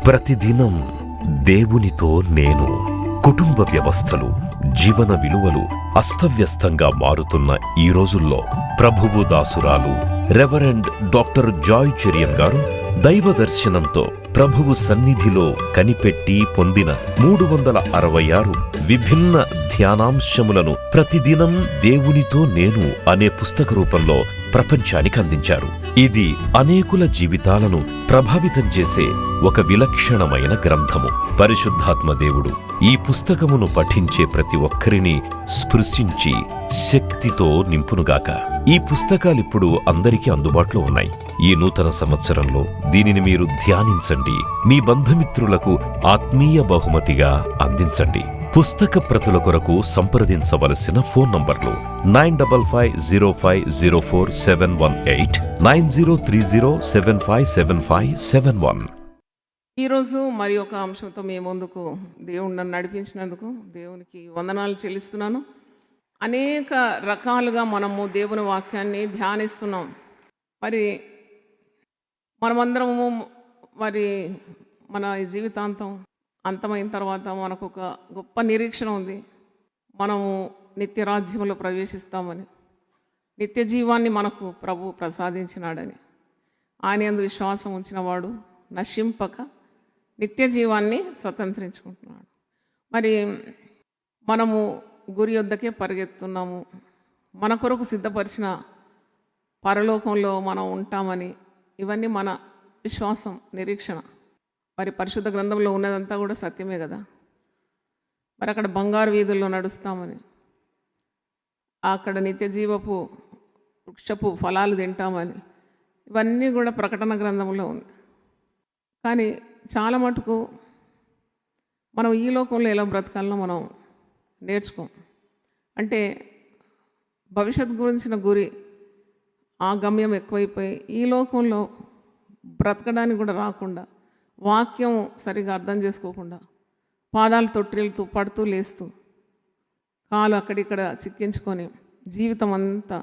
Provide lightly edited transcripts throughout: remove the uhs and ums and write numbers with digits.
ప్రతిదినం దేవునితో నేను. కుటుంబ వ్యవస్థలు, జీవన విలువలు అస్తవ్యస్తంగా మారుతున్న ఈ రోజుల్లో ప్రభువు దాసురాలు రెవరెండ్ డాక్టర్ జాయ్ చెరియన్ గారు దైవ దర్శనంతో ప్రభువు సన్నిధిలో కనిపెట్టి పొందిన 366 విభిన్న ధ్యానాంశములను ప్రతిదినం దేవునితో నేను అనే పుస్తక రూపంలో ప్రపంచానికి అందించారు. ఇది అనేకుల జీవితాలను ప్రభావితం చేసే ఒక విలక్షణమైన గ్రంథము. పరిశుద్ధాత్మ దేవుడు ఈ పుస్తకమును పఠించే ప్రతి ఒక్కరిని స్పృశించి శక్తితో నింపునుగాక. ఈ పుస్తకాలిప్పుడు అందరికీ అందుబాటులో ఉన్నాయి. ఈ నూతన సంవత్సరంలో దీనిని మీరు ధ్యానించండి, మీ బంధుమిత్రులకు ఆత్మీయ బహుమతిగా అందించండి. పుస్తక ప్రతుల కొరకు సంప్రదించవలసిన ఫోన్ నంబర్లు 9550504718, 9030757571. ఈరోజు మరి ఒక అంశంతో మీ ముందుకు దేవుడు నన్ను నడిపించినందుకు దేవునికి వందనాలు చెల్లిస్తున్నాను. అనేక రకాలుగా మనము దేవుని వాక్యాన్ని ధ్యానిస్తున్నాం. మరి మనమందరము మరి మన జీవితాంతం అంతమైన తర్వాత మనకు ఒక గొప్ప నిరీక్షణ ఉంది. మనము నిత్య రాజ్యంలో ప్రవేశిస్తామని, నిత్య జీవాన్ని మనకు ప్రభు ప్రసాదించినాడని, ఆయన యందు విశ్వాసం ఉంచినవాడు నశింపక నిత్య జీవాన్ని స్వతంత్రించుకుంటున్నాడు. మరి మనము గురి యొద్దకే పరిగెత్తున్నాము. మన కొరకు సిద్ధపరిచిన పరలోకంలో మనం ఉంటామని, ఇవన్నీ మన విశ్వాసం, నిరీక్షణ. మరి పరిశుద్ధ గ్రంథంలో ఉన్నదంతా కూడా సత్యమే కదా. మరి అక్కడ బంగారు వీధుల్లో నడుస్తామని, అక్కడ నిత్య జీవపు వృక్షపు ఫలాలు తింటామని, ఇవన్నీ కూడా ప్రకటన గ్రంథంలో ఉంది. కానీ చాలా మటుకు మనం ఈ లోకంలో ఎలా బ్రతకాలనో మనం నేర్చుకోం. అంటే భవిష్యత్తు గురించిన గురి, ఆ గమ్యం ఎక్కువైపోయి ఈ లోకంలో బ్రతకడానికి కూడా రాకుండా, వాక్యం సరిగా అర్థం చేసుకోకుండా, పాదాలు తొట్టిల్లుతూ పడుతూ లేస్తూ, కాలు అక్కడిక్కడ చిక్కించుకొని జీవితం అంతా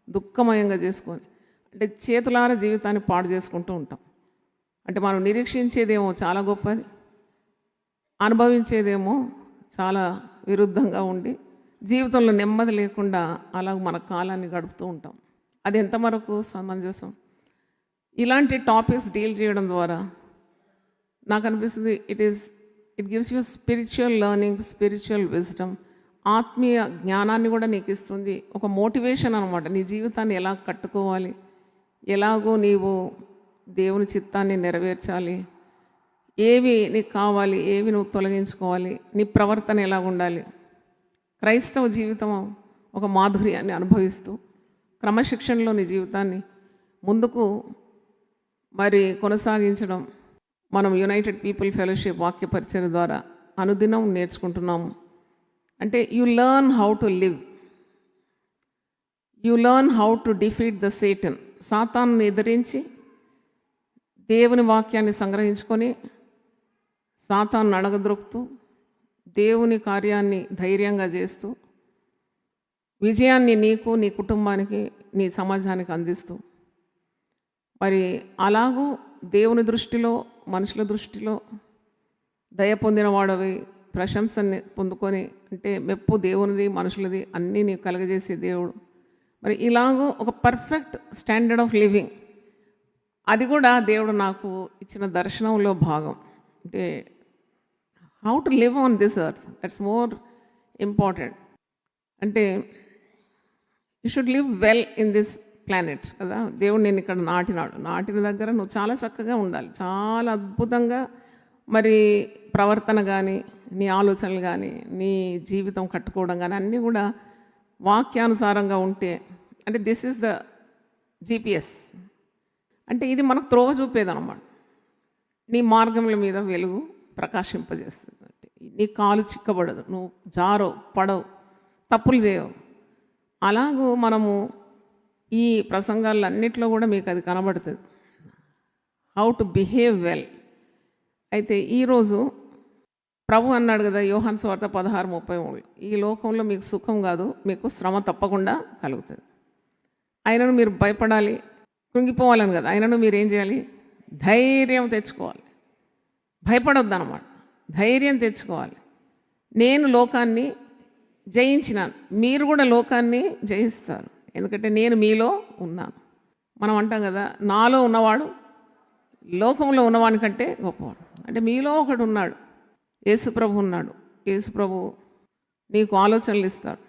దుఃఖమయంగా చేసుకొని, అంటే చేతులారా జీవితాన్ని పాడు చేసుకుంటూ ఉంటాం. అంటే మనం నిరీక్షించేదేమో చాలా గొప్పది, అనుభవించేదేమో చాలా విరుద్ధంగా ఉండి జీవితంలో నెమ్మది లేకుండా అలా మన కాలాన్ని గడుపుతూ ఉంటాం. అది ఎంతవరకు సమంజసం? ఇలాంటి టాపిక్స్ డీల్ చేయడం ద్వారా నాకు అనిపిస్తుంది it gives you spiritual learning, spiritual wisdom, ఆత్మీయ జ్ఞానాన్ని కూడా నీకు ఇస్తుంది. ఒక మోటివేషన్ అనమాట. నీ జీవితాన్ని ఎలా కట్టుకోవాలి, ఎలాగో నీవు దేవుని చిత్తాన్ని నెరవేర్చాలి, ఏవి నీకు కావాలి, ఏవి నువ్వు తొలగించుకోవాలి, నీ ప్రవర్తన ఎలా ఉండాలి. క్రైస్తవ జీవితం ఒక మాధుర్యాన్ని అనుభవిస్తూ క్రమశిక్షణలో నీ జీవితాన్ని ముందుకు మరి కొనసాగించడం మనం యునైటెడ్ పీపుల్ ఫెలోషిప్ వాక్య పరిచయం ద్వారా అనుదినం నేర్చుకుంటున్నాము. అంటే you learn how to live, you learn how to defeat the Satan. సాతాను ఎదిరించి దేవుని వాక్యాన్ని సంగ్రహించుకొని సాతాను అడగద్రొక్కుతూ దేవుని కార్యాన్ని ధైర్యంగా చేస్తూ విజయాన్ని నీకు, నీ కుటుంబానికి, నీ సమాజానికి అందిస్తూ, మరి అలాగూ దేవుని దృష్టిలో, మనుషుల దృష్టిలో దయ పొందిన వాడవి, ప్రశంసని పొందుకొని, అంటే మెప్పు దేవునిది, మనుషులది అన్నీ నీకు కలగజేసే దేవుడు. మరి ఇలాగూ ఒక పర్ఫెక్ట్ స్టాండర్డ్ ఆఫ్ లివింగ్, అది కూడా దేవుడు నాకు ఇచ్చిన దర్శనంలో భాగం. అంటే how to live on this earth, that's more important. అంటే you should live well in this planet కదా. దేవుడు నేను ఇక్కడ నాటిన దగ్గర నువ్వు చాలా చక్కగా ఉండాలి, చాలా అద్భుతంగా. మరి ప్రవర్తన కానీ, నీ ఆలోచనలు కానీ, నీ జీవితం కట్టుకోవడం కానీ అన్నీ కూడా వాక్యానుసారంగా ఉంటే, అంటే దిస్ ఈజ్ ద జీపీఎస్. అంటే ఇది మనకు త్రోవ చూపేదన్నమాట. నీ మార్గముల మీద వెలుగు ప్రకాశింపజేస్తుంది. అంటే నీ కాలు చిక్కబడదు, నువ్వు జారో పడవు, తప్పులు చేయవు. అలాగూ మనము ఈ ప్రసంగాలన్నిట్లో కూడా మీకు అది కనబడుతుంది, హౌ టు బిహేవ్ వెల్. అయితే ఈరోజు ప్రభు అన్నాడు కదా యోహాను సువార్త 16:33, ఈ లోకంలో మీకు సుఖం కాదు, మీకు శ్రమ తప్పకుండా కలుగుతుంది. ఆయనను మీరు భయపడాలి, కృంగిపోవాలని కదా, ఆయనను మీరు ఏం చేయాలి? ధైర్యం తెచ్చుకోవాలి. భయపడొద్దు అన్నమాట. ధైర్యం తెచ్చుకోవాలి. నేను లోకాన్ని జయించినాను, మీరు కూడా లోకాన్ని జయిస్తారు, ఎందుకంటే నేను మీలో ఉన్నాను. మనం అంటాం కదా, నాలో ఉన్నవాడు లోకంలో ఉన్నవాని కంటే గొప్పవాడు. అంటే మీలో ఒకడు ఉన్నాడు, యేసుప్రభు ఉన్నాడు. యేసుప్రభు నీకు ఆలోచనలు ఇస్తాడు,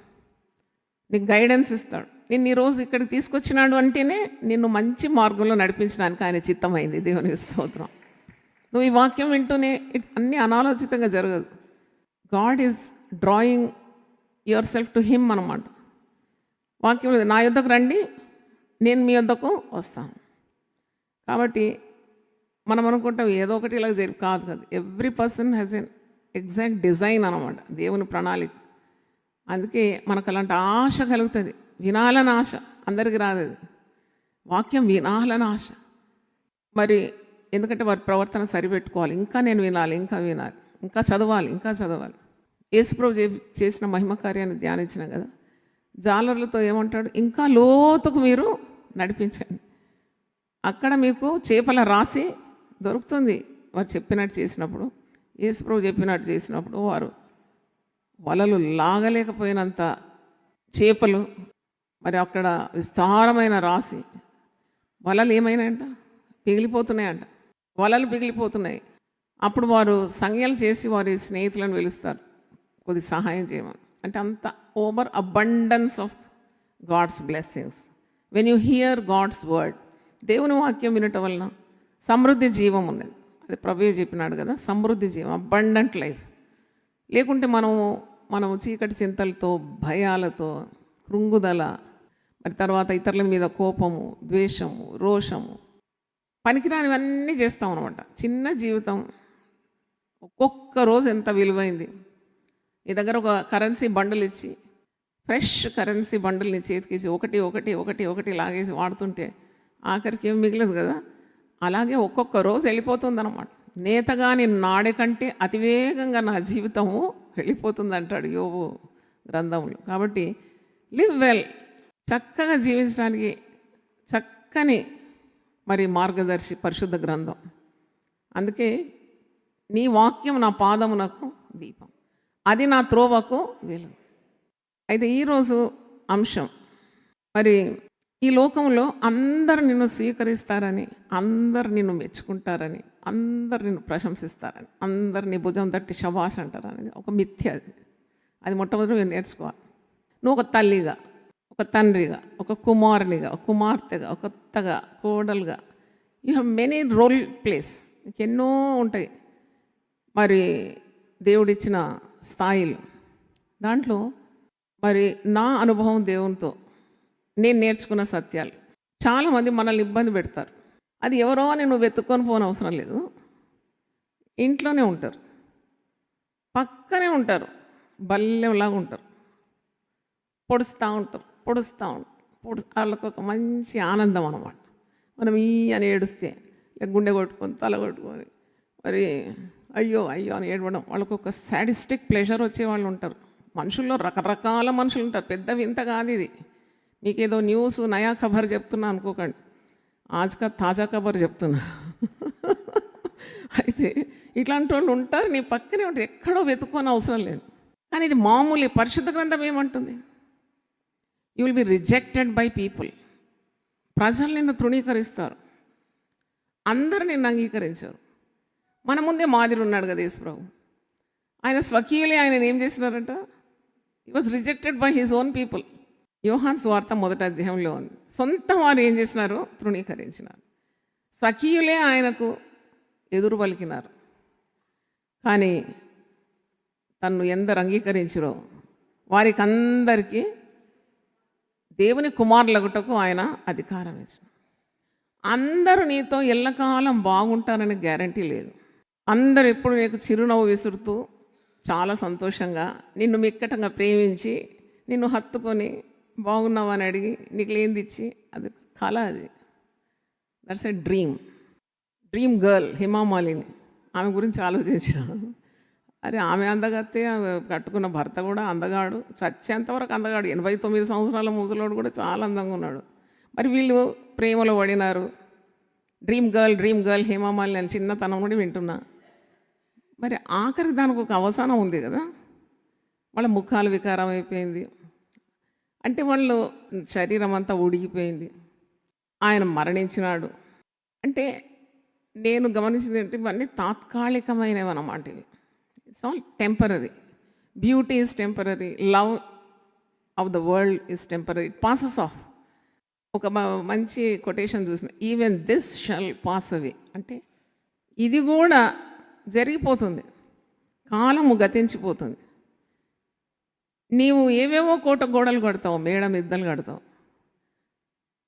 నీకు గైడెన్స్ ఇస్తాడు. నిన్ను ఈరోజు ఇక్కడికి తీసుకొచ్చినాడు అంటేనే నిన్ను మంచి మార్గంలో నడిపించడానికి ఆయన చిత్తమైంది. దేవునికి స్తోత్రం. నువ్వు ఈ వాక్యం వింటూనే అన్నీ అనాలోచితంగా జరగదు. God is drawing your self to him అన్నమాట. వాక్యం నా యొద్దకు రండి, నేను మీ యొద్దకు వస్తాను. కాబట్టి మనం అనుకుంటాం ఏదో ఒకటి ఇలా కాదు కదా. Every person has N exact design అన్నమాట, దేవుని ప్రణాళిక. అందుకే మనకు అలాంటి ఆశ కలుగుతుంది. వినాలని ఆశ, అందరికీ రాదు అది. వాక్యం వినాలని ఆశ. మరి ఎందుకంటే వారి ప్రవర్తన సరిపెట్టుకోవాలి. ఇంకా నేను వినాలి, ఇంకా వినాలి, ఇంకా చదవాలి, ఇంకా చదవాలి. యేసుప్రభు చేసిన మహిమ కార్యాన్ని ధ్యానించినాం కదా. జాలర్లతో ఏమంటాడు, ఇంకా లోతుకు మీరు నడిపించండి, అక్కడ మీకు చేపల రాసి దొరుకుతుంది. వారు చెప్పినట్టు చేసినప్పుడు, యేసుప్రభు చెప్పినట్టు చేసినప్పుడు వారు వలలు లాగలేకపోయినంత చేపలు, మరి అక్కడ విస్తారమైన రాసి, వలలు ఏమైనాయంట, పిగిలిపోతున్నాయంట. వలలు పిగిలిపోతున్నాయి. అప్పుడు వారు సంజ్ఞలు చేసి వారి స్నేహితులను పిలుస్తారు, కొద్ది సహాయం చేయమని. అంటే అంత over abundance of God's blessings. When you hear God's word, దేవుని వాక్యం వినటం వలన సమృద్ధి జీవం ఉన్నది. అది ప్రభువే చెప్పినాడు కదా, సమృద్ధి జీవం, అబండెంట్ లైఫ్. లేకుంటే మనము చీకటి చింతలతో, భయాలతో, కృంగుదల, మరి తర్వాత ఇతరుల మీద కోపము, ద్వేషము, రోషము, పనికిరానివన్నీ చేస్తాం అనమాట. చిన్న జీవితం, ఒక్కొక్క రోజు ఎంత విలువైంది. నీ దగ్గర ఒక కరెన్సీ బండిల్ ఇచ్చి, ఫ్రెష్ కరెన్సీ బండిల్ని చేతికిచ్చి ఒకటి ఒకటి ఒకటి ఒకటి లాగేసి వాడుతుంటే ఆఖరికి ఏం మిగలదు కదా. అలాగే ఒక్కొక్క రోజు వెళ్ళిపోతుంది అనమాట. నేతగాని నాడే కంటే అతివేగంగా నా జీవితము వెళ్ళిపోతుంది అంటాడు యోబు గ్రంథంలో. కాబట్టి లివ్ వెల్, చక్కగా జీవించడానికి చక్కని మరి మార్గదర్శి పరిశుద్ధ గ్రంథం. అందుకే నీ వాక్యం నా పాదమునకు దీపం, అది నా త్రోవకు వెలుగు. అయితే ఈరోజు అంశం, మరి ఈ లోకంలో అందరు నిన్ను స్వీకరిస్తారని, అందరు నిన్ను మెచ్చుకుంటారని, అందరు నిన్ను ప్రశంసిస్తారని, అందరు నీ భుజం తట్టి శభాష్ అంటారనేది ఒక మిథ్య. అది మొట్టమొదటి మీరు నేర్చుకోవాలి. నువ్వు ఒక తల్లిగా, ఒక తండ్రిగా, ఒక కుమారునిగా, ఒక కుమార్తెగా, ఒక కొత్తగా, కోడలుగా, you have many role plays. నీకు ఎన్నో ఉంటాయి మరి దేవుడిచ్చిన స్థాయిలు. దాంట్లో మరి నా అనుభవం దేవునితో నేను నేర్చుకున్న సత్యాలు, చాలామంది మనల్ని ఇబ్బంది పెడతారు. అది ఎవరో అని నువ్వు వెతుక్కొని పోనవసరం లేదు. ఇంట్లోనే ఉంటారు, పక్కనే ఉంటారు, బల్లెంలాగా ఉంటారు, పొడుస్తూ ఉంటారు, వాళ్ళకు ఒక మంచి ఆనందం అన్నమాట. మనం ఈ అని ఏడుస్తే, లేక గుండె కొట్టుకొని తల కొట్టుకొని మరి అయ్యో అయ్యో అని ఏడవడం, వాళ్ళకు ఒక సాడిస్టిక్ ప్లెజర్ వచ్చే వాళ్ళు ఉంటారు. మనుషుల్లో రకరకాల మనుషులు ఉంటారు. పెద్ద వింత కాదు ఇది. మీకేదో న్యూస్ నయా ఖబర్ చెప్తున్నా అనుకోకండి, ఆజ్కా తాజా ఖబర్ చెప్తున్నా. అయితే ఇట్లాంటి వాళ్ళు ఉంటారు, నీ పక్కనే ఉంటారు, ఎక్కడో వెతుక్కొని అవసరం లేదు. కానీ ఇది మామూలు. పరిశుద్ధ గ్రంథం ఏమంటుంది? You will be rejected by people. ప్రజలు నిన్ను తృణీకరిస్తారు, అందరూ నిన్ను అంగీకరించారు. మన ముందే మాదిరి ఉన్నాడు కదా యేసుప్రభు. ఆయన స్వకీయులే ఆయన ఏం చేసినారంట? He was rejected by his own people. యోహాను సువార్త 1వ అధ్యాయంలో ఉంది. సొంత వారు ఏం చేసినారు? తృణీకరించినారు. స్వకీయులే ఆయనకు ఎదురు పలికినారు. కానీ తన్ను ఎందరు అంగీకరించిరో వారికి అందరికీ దేవుని కుమారులగుటకు ఆయన అధికారం ఇచ్చారు. అందరూ నీతో ఎల్లకాలం బాగుంటారని గ్యారంటీ లేదు. అందరు ఎప్పుడు నీకు చిరునవ్వు విసురుతూ చాలా సంతోషంగా నిన్ను మిక్కటంగా ప్రేమించి నిన్ను హత్తుకొని బాగున్నావని అడిగి నీకు లేనిది ఇచ్చి, అది కళ. అది that's a dream girl Hema Malini. ఆమె గురించి ఆలోచించిన, అరే ఆమె అందగత్తే, కట్టుకున్న భర్త కూడా అందగాడు, చచ్చేంతవరకు అందగాడు. 89 సంవత్సరాల ముసలోడు కూడా చాలా అందంగా ఉన్నాడు. మరి వీళ్ళు ప్రేమలో పడినారు. డ్రీమ్ గర్ల్ హేమామాలిని అని చిన్నతనం నుండి వింటున్నా. మరి ఆఖరికి దానికి ఒక అవసానం ఉంది కదా. వాళ్ళ ముఖాలు వికారం అయిపోయింది, అంటే వాళ్ళు శరీరం అంతా ఉడిగిపోయింది, ఆయన మరణించినాడు. అంటే నేను గమనించింది ఏంటి, ఇవన్నీ తాత్కాలికమైనవి అన్నమాట. ఇవి it's all temporary. Beauty is temporary, love of the world is temporary, it passes of. ఒక మంచి కొటేషన్ చూసిన, ఈవెన్ దిస్ షల్ పాస్ అవే, అంటే ఇది కూడా జరిగిపోతుంది, కాలము గతించిపోతుంది. నీవు ఏవేవో కోట గోడలు కడతావు, మేడ మిద్దలు కడతావు,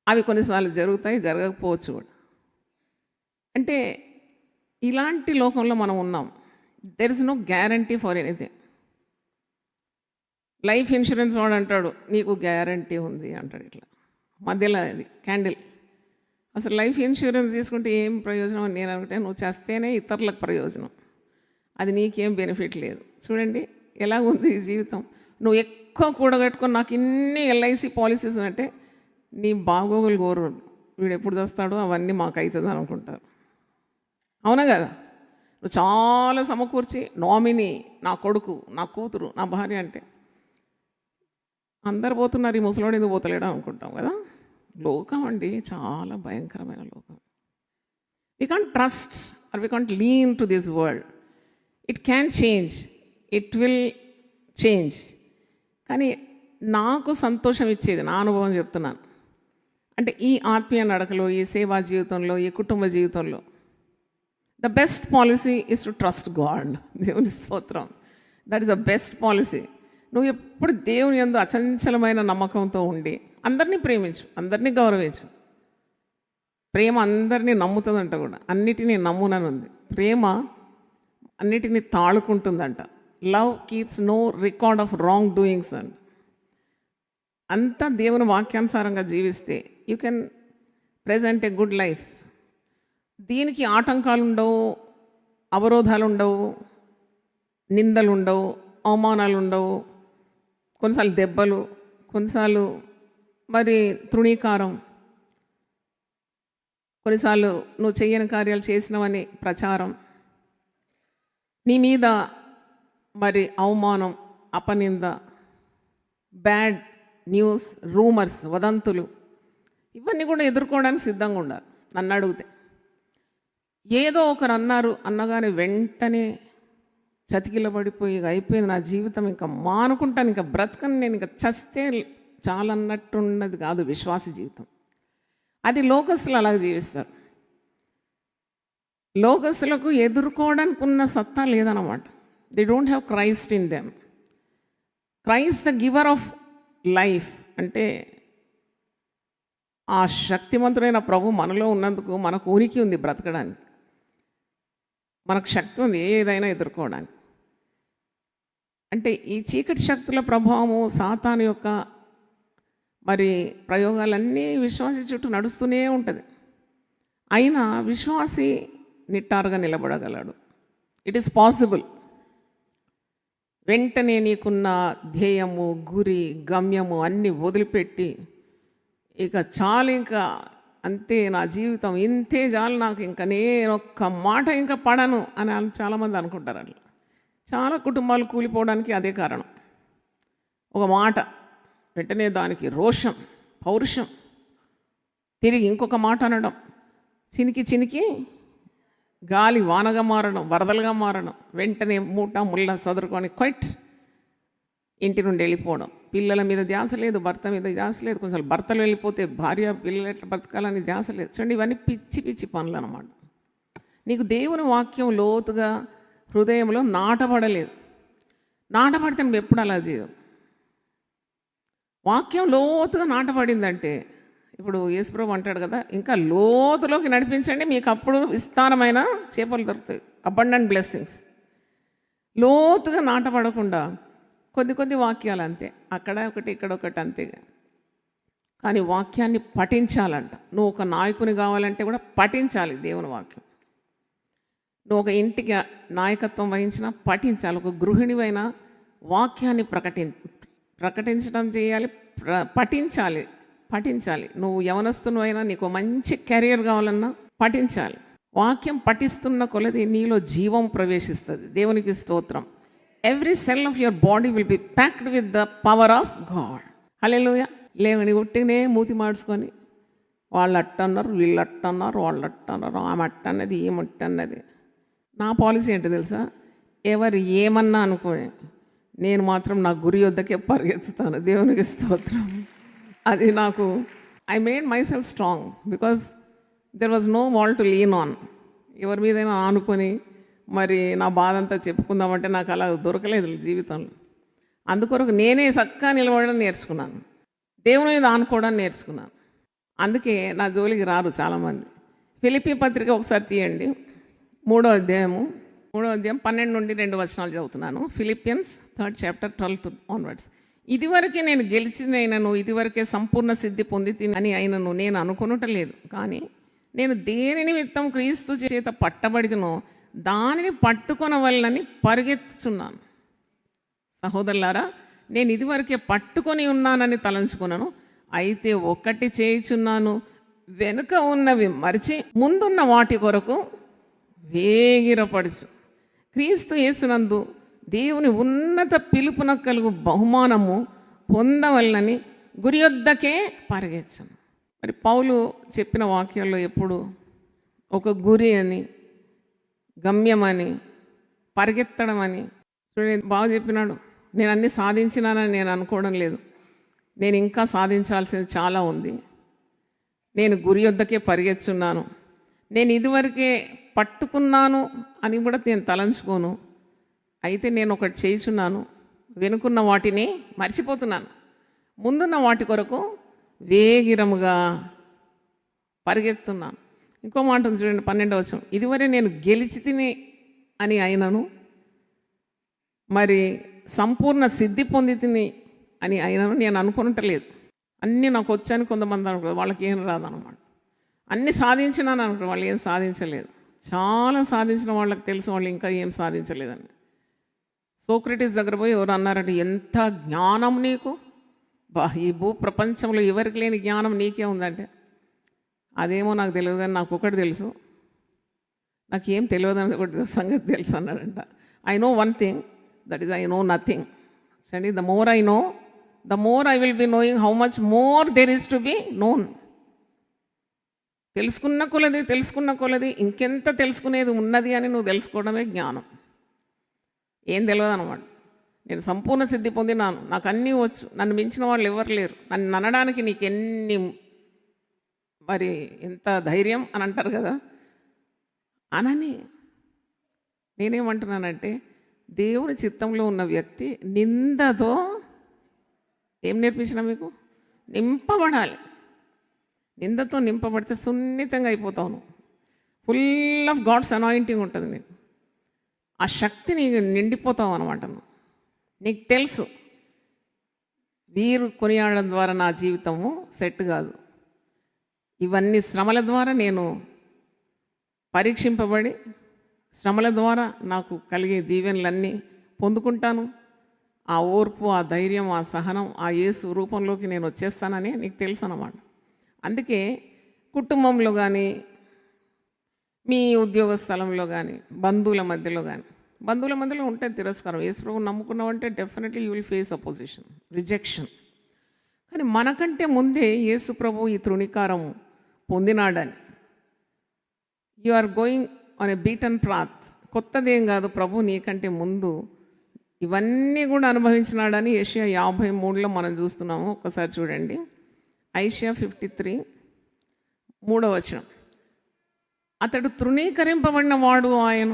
అవి కొన్నిసార్లు జరుగుతాయి, జరగకపోవచ్చు కూడా. అంటే ఇలాంటి లోకంలో మనం ఉన్నాం. There is no guarantee for anything. Life insurance వాడు అంటాడు నీకు గ్యారంటీ ఉంది అంటాడు, ఇట్లా మధ్యలో అది క్యాండిల్. అసలు లైఫ్ ఇన్సూరెన్స్ తీసుకుంటే ఏం ప్రయోజనం అని నేను అనుకుంటే, నువ్వు చేస్తేనే ఇతరులకు ప్రయోజనం, అది నీకేం బెనిఫిట్ లేదు. చూడండి ఎలా ఉంది ఈ జీవితం. నువ్వు ఎక్కువ కూడగట్టుకొని నాకు ఇన్ని ఎల్ఐసి పాలసీస్ అంటే నీ బాగోగులు కోరు, వీడు ఎప్పుడు చేస్తాడో అవన్నీ మాకు అవుతుంది అనుకుంటారు. అవునా కదా. నువ్వు చాలా సమకూర్చి నామినీ, నా కొడుకు, నా కూతురు, నా భార్య అంటే అందరు పోతున్నారు, ఈ ముసలోడు ఎందుకు పోతలేడు అనుకుంటాం కదా. లోకం అండి చాలా భయంకరమైన లోకం. We can't trust or we can't lean to this world. It can change, it will change. కానీ నాకు సంతోషం ఇచ్చేది నా అనుభవం చెప్తున్నాను. అంటే ఈ ఆత్మీయ నడకలో, ఈ సేవా జీవితంలో, ఈ కుటుంబ జీవితంలో the best policy is to trust God. దేవుని స్తోత్రం. That is the best policy. నువ్వు ఎప్పుడు దేవుని యందు అచంచలమైన నమ్మకంతో ఉండి అందరినీ ప్రేమించు, అందరినీ గౌరవించు. ప్రేమ అందరినీ నమ్ముతుందంట కూడా, అన్నిటినీ నమ్మునని ఉంది. ప్రేమ అన్నిటినీ తాళుకుంటుందంట. Love keeps no record of wrong doings and అంతా దేవుని వాక్యానుసారంగా జీవిస్తే you can present a good life. దీనికి ఆటంకాలు ఉండవు, అవరోధాలు ఉండవు, నిందలు ఉండవు, అవమానాలు ఉండవు, కొన్నిసార్లు దెబ్బలు, కొన్నిసార్లు మరి తృణీకారం, కొన్నిసార్లు నువ్వు చెయ్యని కార్యాలు చేసినవని ప్రచారం, నీ మీద మరి అవమానం, అపనింద, బ్యాడ్ న్యూస్, రూమర్స్, వదంతులు, ఇవన్నీ కూడా ఎదుర్కోవడానికి సిద్ధంగా ఉండాలి. నన్ను అడిగితే ఏదో ఒకరు అన్నారు అన్నగానే వెంటనే చతికిల పడిపోయి అయిపోయింది నా జీవితం, ఇంకా మానుకుంటాను, ఇంకా బ్రతకను, నేను ఇంకా చస్తే చాలన్నట్టున్నది కాదు విశ్వాస జీవితం. అది లోకస్తులు అలాగ జీవిస్తారు. లోకస్తులకు ఎదుర్కోవడానికి ఉన్న సత్తా లేదన్నమాట. They don't have Christ in them. Christ the giver of life. అంటే ఆ శక్తివంతుడైన ప్రభు మనలో ఉన్నందుకు మనకు ఉనికి ఉంది బ్రతకడానికి, మనకు శక్తి ఉంది ఏదైనా ఎదుర్కోవడానికి. అంటే ఈ చీకటి శక్తుల ప్రభావము, సాతాను యొక్క మరి ప్రయోగాలన్నీ విశ్వాసి చుట్టూ నడుస్తూనే ఉంటుంది. అయినా విశ్వాసి నిట్టారుగా నిలబడగలడు. It is possible. వెంటనే నీకున్న ధ్యేయము, గురి, గమ్యము అన్నీ వదిలిపెట్టి ఇక చాలు, ఇంకా అంతే నా జీవితం ఇంతే చాలు, నాకు ఇంకా నేను ఒక్క మాట ఇంకా పడను అని చాలామంది అనుకుంటారు. అట్లా చాలా కుటుంబాలు కూలిపోవడానికి అదే కారణం. ఒక మాట వెంటనే దానికి రోషం, పౌరుషం, తిరిగి ఇంకొక మాట అనడం, చినికి చినికి గాలి వానగా మారడం, వరదలుగా మారడం, వెంటనే మూట ముళ్ళ సదురుకొని క్వైట్ ఇంటి నుండి వెళ్ళిపోవడం. పిల్లల మీద ధ్యాస లేదు, భర్త మీద ధ్యాస లేదు, కొంచెం భర్తలు వెళ్ళిపోతే భార్య పిల్లలు ఎట్లా బ్రతకాలని ధ్యాస లేదు. చూడండి, ఇవన్నీ పిచ్చి పిచ్చి పనులు అన్నమాట. నీకు దేవుని వాక్యం లోతుగా హృదయంలో నాటబడలేదు. నాటబడితే నువ్వు ఎప్పుడు అలా చేయవు. వాక్యం లోతుగా నాటబడిందంటే, ఇప్పుడు యేసుప్రభు అంటాడు కదా, ఇంకా లోతులోకి నడిపించండి, మీకు అప్పుడు విస్తారమైన చేపలు దొరుకుతాయి, అబండెంట్ బ్లెస్సింగ్స్. లోతుగా నాటపడకుండా కొద్ది కొద్ది వాక్యాలు అంతే, అక్కడ ఒకటి ఇక్కడ ఒకటి అంతే. కానీ వాక్యాన్ని పఠించాలంట. నువ్వు ఒక నాయకుని కావాలంటే కూడా పఠించాలి దేవుని వాక్యం. నువ్వు ఒక ఇంటికి నాయకత్వం వహించినా పఠించాలి. ఒక గృహిణివైనా వాక్యాన్ని ప్రకటించడం చేయాలి, పఠించాలి. నువ్వు యవనస్తునివైనా నీకు మంచి కెరియర్ కావాలన్నా పఠించాలి. వాక్యం పఠిస్తున్న కొలది నీలో జీవం ప్రవేశిస్తుంది. దేవునికి స్తోత్రం. Every cell of your body will be packed with the power of God. హల్లెలూయా. లేవని ఉట్టినే మూతి మార్చుకొని వాళ్ళు అట్టన్నారు, వీళ్ళు అట్టన్నారు, వాళ్ళు అట్టన్నారు, ఆమె అట్టన్నది, ఈమె అట్టన్నది. నా పాలసీ ఏంటో తెలుసా? ఎవరు ఏమన్నా అనుకోని నేను మాత్రం నా గురి వద్దకే పరిగెత్తుతాను. దేవునికి స్తోత్రం. అది నాకు I made myself strong because there was no wall to lean on. ఎవరి మీదైనా ఆనుకొని మరి నా బాధ అంతా చెప్పుకుందామంటే నాకు అలా దొరకలేదు జీవితంలో. అందుకొరకు నేనే చక్కగా నిలబడడం నేర్చుకున్నాను, దేవుని మీద ఆనుకోవడానికి నేర్చుకున్నాను. అందుకే నా జోలికి రారు చాలామంది. ఫిలిప్పీ పత్రిక ఒకసారి తీయండి, 3వ అధ్యాయం 12 నుండి 2 వచనాలు చదువుతున్నాను. Philippians 3rd chapter 12 onwards. ఇదివరకే నేను గెలిచినైనను, ఇదివరకే సంపూర్ణ సిద్ధి పొంది అని అయినను నేను అనుకునటలేదు. కానీ నేను దేని నిమిత్తం క్రీస్తు చేత పట్టబడినో దానిని పట్టుకొనవలనని పరిగెత్తుచున్నాను. సహోదరులారా, నేను ఇదివరకే పట్టుకొని ఉన్నానని తలంచుకున్నాను. అయితే ఒకటి చేయుచున్నాను, వెనుక ఉన్నవి మరిచి ముందున్న వాటి కొరకు వేగిరపడుచు క్రీస్తు యేసునందు దేవుని ఉన్నత పిలుపున కలుగు బహుమానము పొందవలనని గురి వద్దకే పరిగెత్తును. మరి పౌలు చెప్పిన వాక్యాల్లో ఎప్పుడు ఒక గురి అని, గమ్యమని, పరిగెత్తడం అని చూడండి. బాగా చెప్పినాడు. నేను అన్నీ సాధించినానని నేను అనుకోవడం లేదు. నేను ఇంకా సాధించాల్సింది చాలా ఉంది. నేను గురి వద్దకే పరిగెత్తున్నాను. నేను ఇదివరకే పట్టుకున్నాను అని కూడా నేను తలంచుకోను. అయితే నేను ఒకటి చేయుచున్నాను, వెనుకున్న వాటిని మర్చిపోతున్నాను, ముందున్న వాటి కొరకు వేగిరముగా పరిగెత్తున్నాను. ఇంకో మాట ఉంది చూడండి, 12వ వచనం. ఇదివరే నేను గెలిచి తిని అని అయినను, మరి సంపూర్ణ సిద్ధి పొంది తిని అని అయినను నేను అనుకుంటలేదు. అన్నీ నాకు వచ్చాను కొంతమంది అనుకో, వాళ్ళకి ఏం రాదన్నమాట. అన్నీ సాధించినాను అనుకో, వాళ్ళు ఏం సాధించలేదు. చాలా సాధించిన వాళ్ళకి తెలుసు వాళ్ళు ఇంకా ఏం సాధించలేదని. సోక్రటీస్ దగ్గర పోయి ఎవరు అన్నారంటే, ఎంత జ్ఞానం నీకు, ఈ భూ ప్రపంచంలో ఎవరికి లేని జ్ఞానం నీకే ఉందంటే, అదేమో నాకు తెలియదు కానీ నాకు ఒకటి తెలుసు, నాకేం తెలియదు అని ఒకటి సంగతి తెలుసు అన్నాడంట. I know one thing, that is I know nothing. చూడండి, the more I know, the more I will be knowing how much more there is to be known. తెలుసుకున్న కొలది ఇంకెంత తెలుసుకునేది ఉన్నది అని నువ్వు తెలుసుకోవడమే జ్ఞానం. ఏం తెలియదు అనమాట. నేను సంపూర్ణ సిద్ధి పొందినాను, నాకు అన్నీ వచ్చు, నన్ను మించిన వాళ్ళు ఎవరు లేరు, నన్ను అనడానికి నీకు ఎన్ని మరి ఎంత ధైర్యం అని అంటారు కదా, అనని. నేనేమంటున్నానంటే, దేవుని చిత్తంలో ఉన్న వ్యక్తి నిందతో ఏం నేర్పించినా మీకు నింపబడాలి. నిందతో నింపబడితే సున్నితంగా అయిపోతావు. ఫుల్ ఆఫ్ గాడ్స్ అనాయింటింగ్ ఉంటుంది నీకు. ఆ శక్తి నీకు నిండిపోతావు అనమాట. నీకు తెలుసు, వీరు కొనియాడడం ద్వారా నా జీవితము సెట్ కాదు. ఇవన్నీ శ్రమల ద్వారా నేను పరీక్షింపబడి, శ్రమల ద్వారా నాకు కలిగే దీవెనలన్నీ పొందుకుంటాను. ఆ ఓర్పు, ఆ ధైర్యం, ఆ సహనం, ఆ యేసు రూపంలోకి నేను వచ్చేస్తానని నీకు తెలుసు అన్నమాట. అందుకే కుటుంబంలో కానీ, మీ ఉద్యోగ స్థలంలో కానీ, బంధువుల మధ్యలో ఉంటుంది తిరస్కారం. యేసు ప్రభువు నమ్ముకున్నావంటే definitely you will face opposition, rejection. కానీ మనకంటే ముందే యేసు ప్రభువు ఈ తృణీకారం పొందినాడని, you are going on a beaten path. కొత్తదేం కాదు, ప్రభు నీకంటే ముందు ఇవన్నీ కూడా అనుభవించినాడని యెషయా 53లో మనం చూస్తున్నాము. ఒకసారి చూడండి, ఐషియా 53 3వ వచనం. అతడు తృణీకరింపబడిన వాడు ఆయన,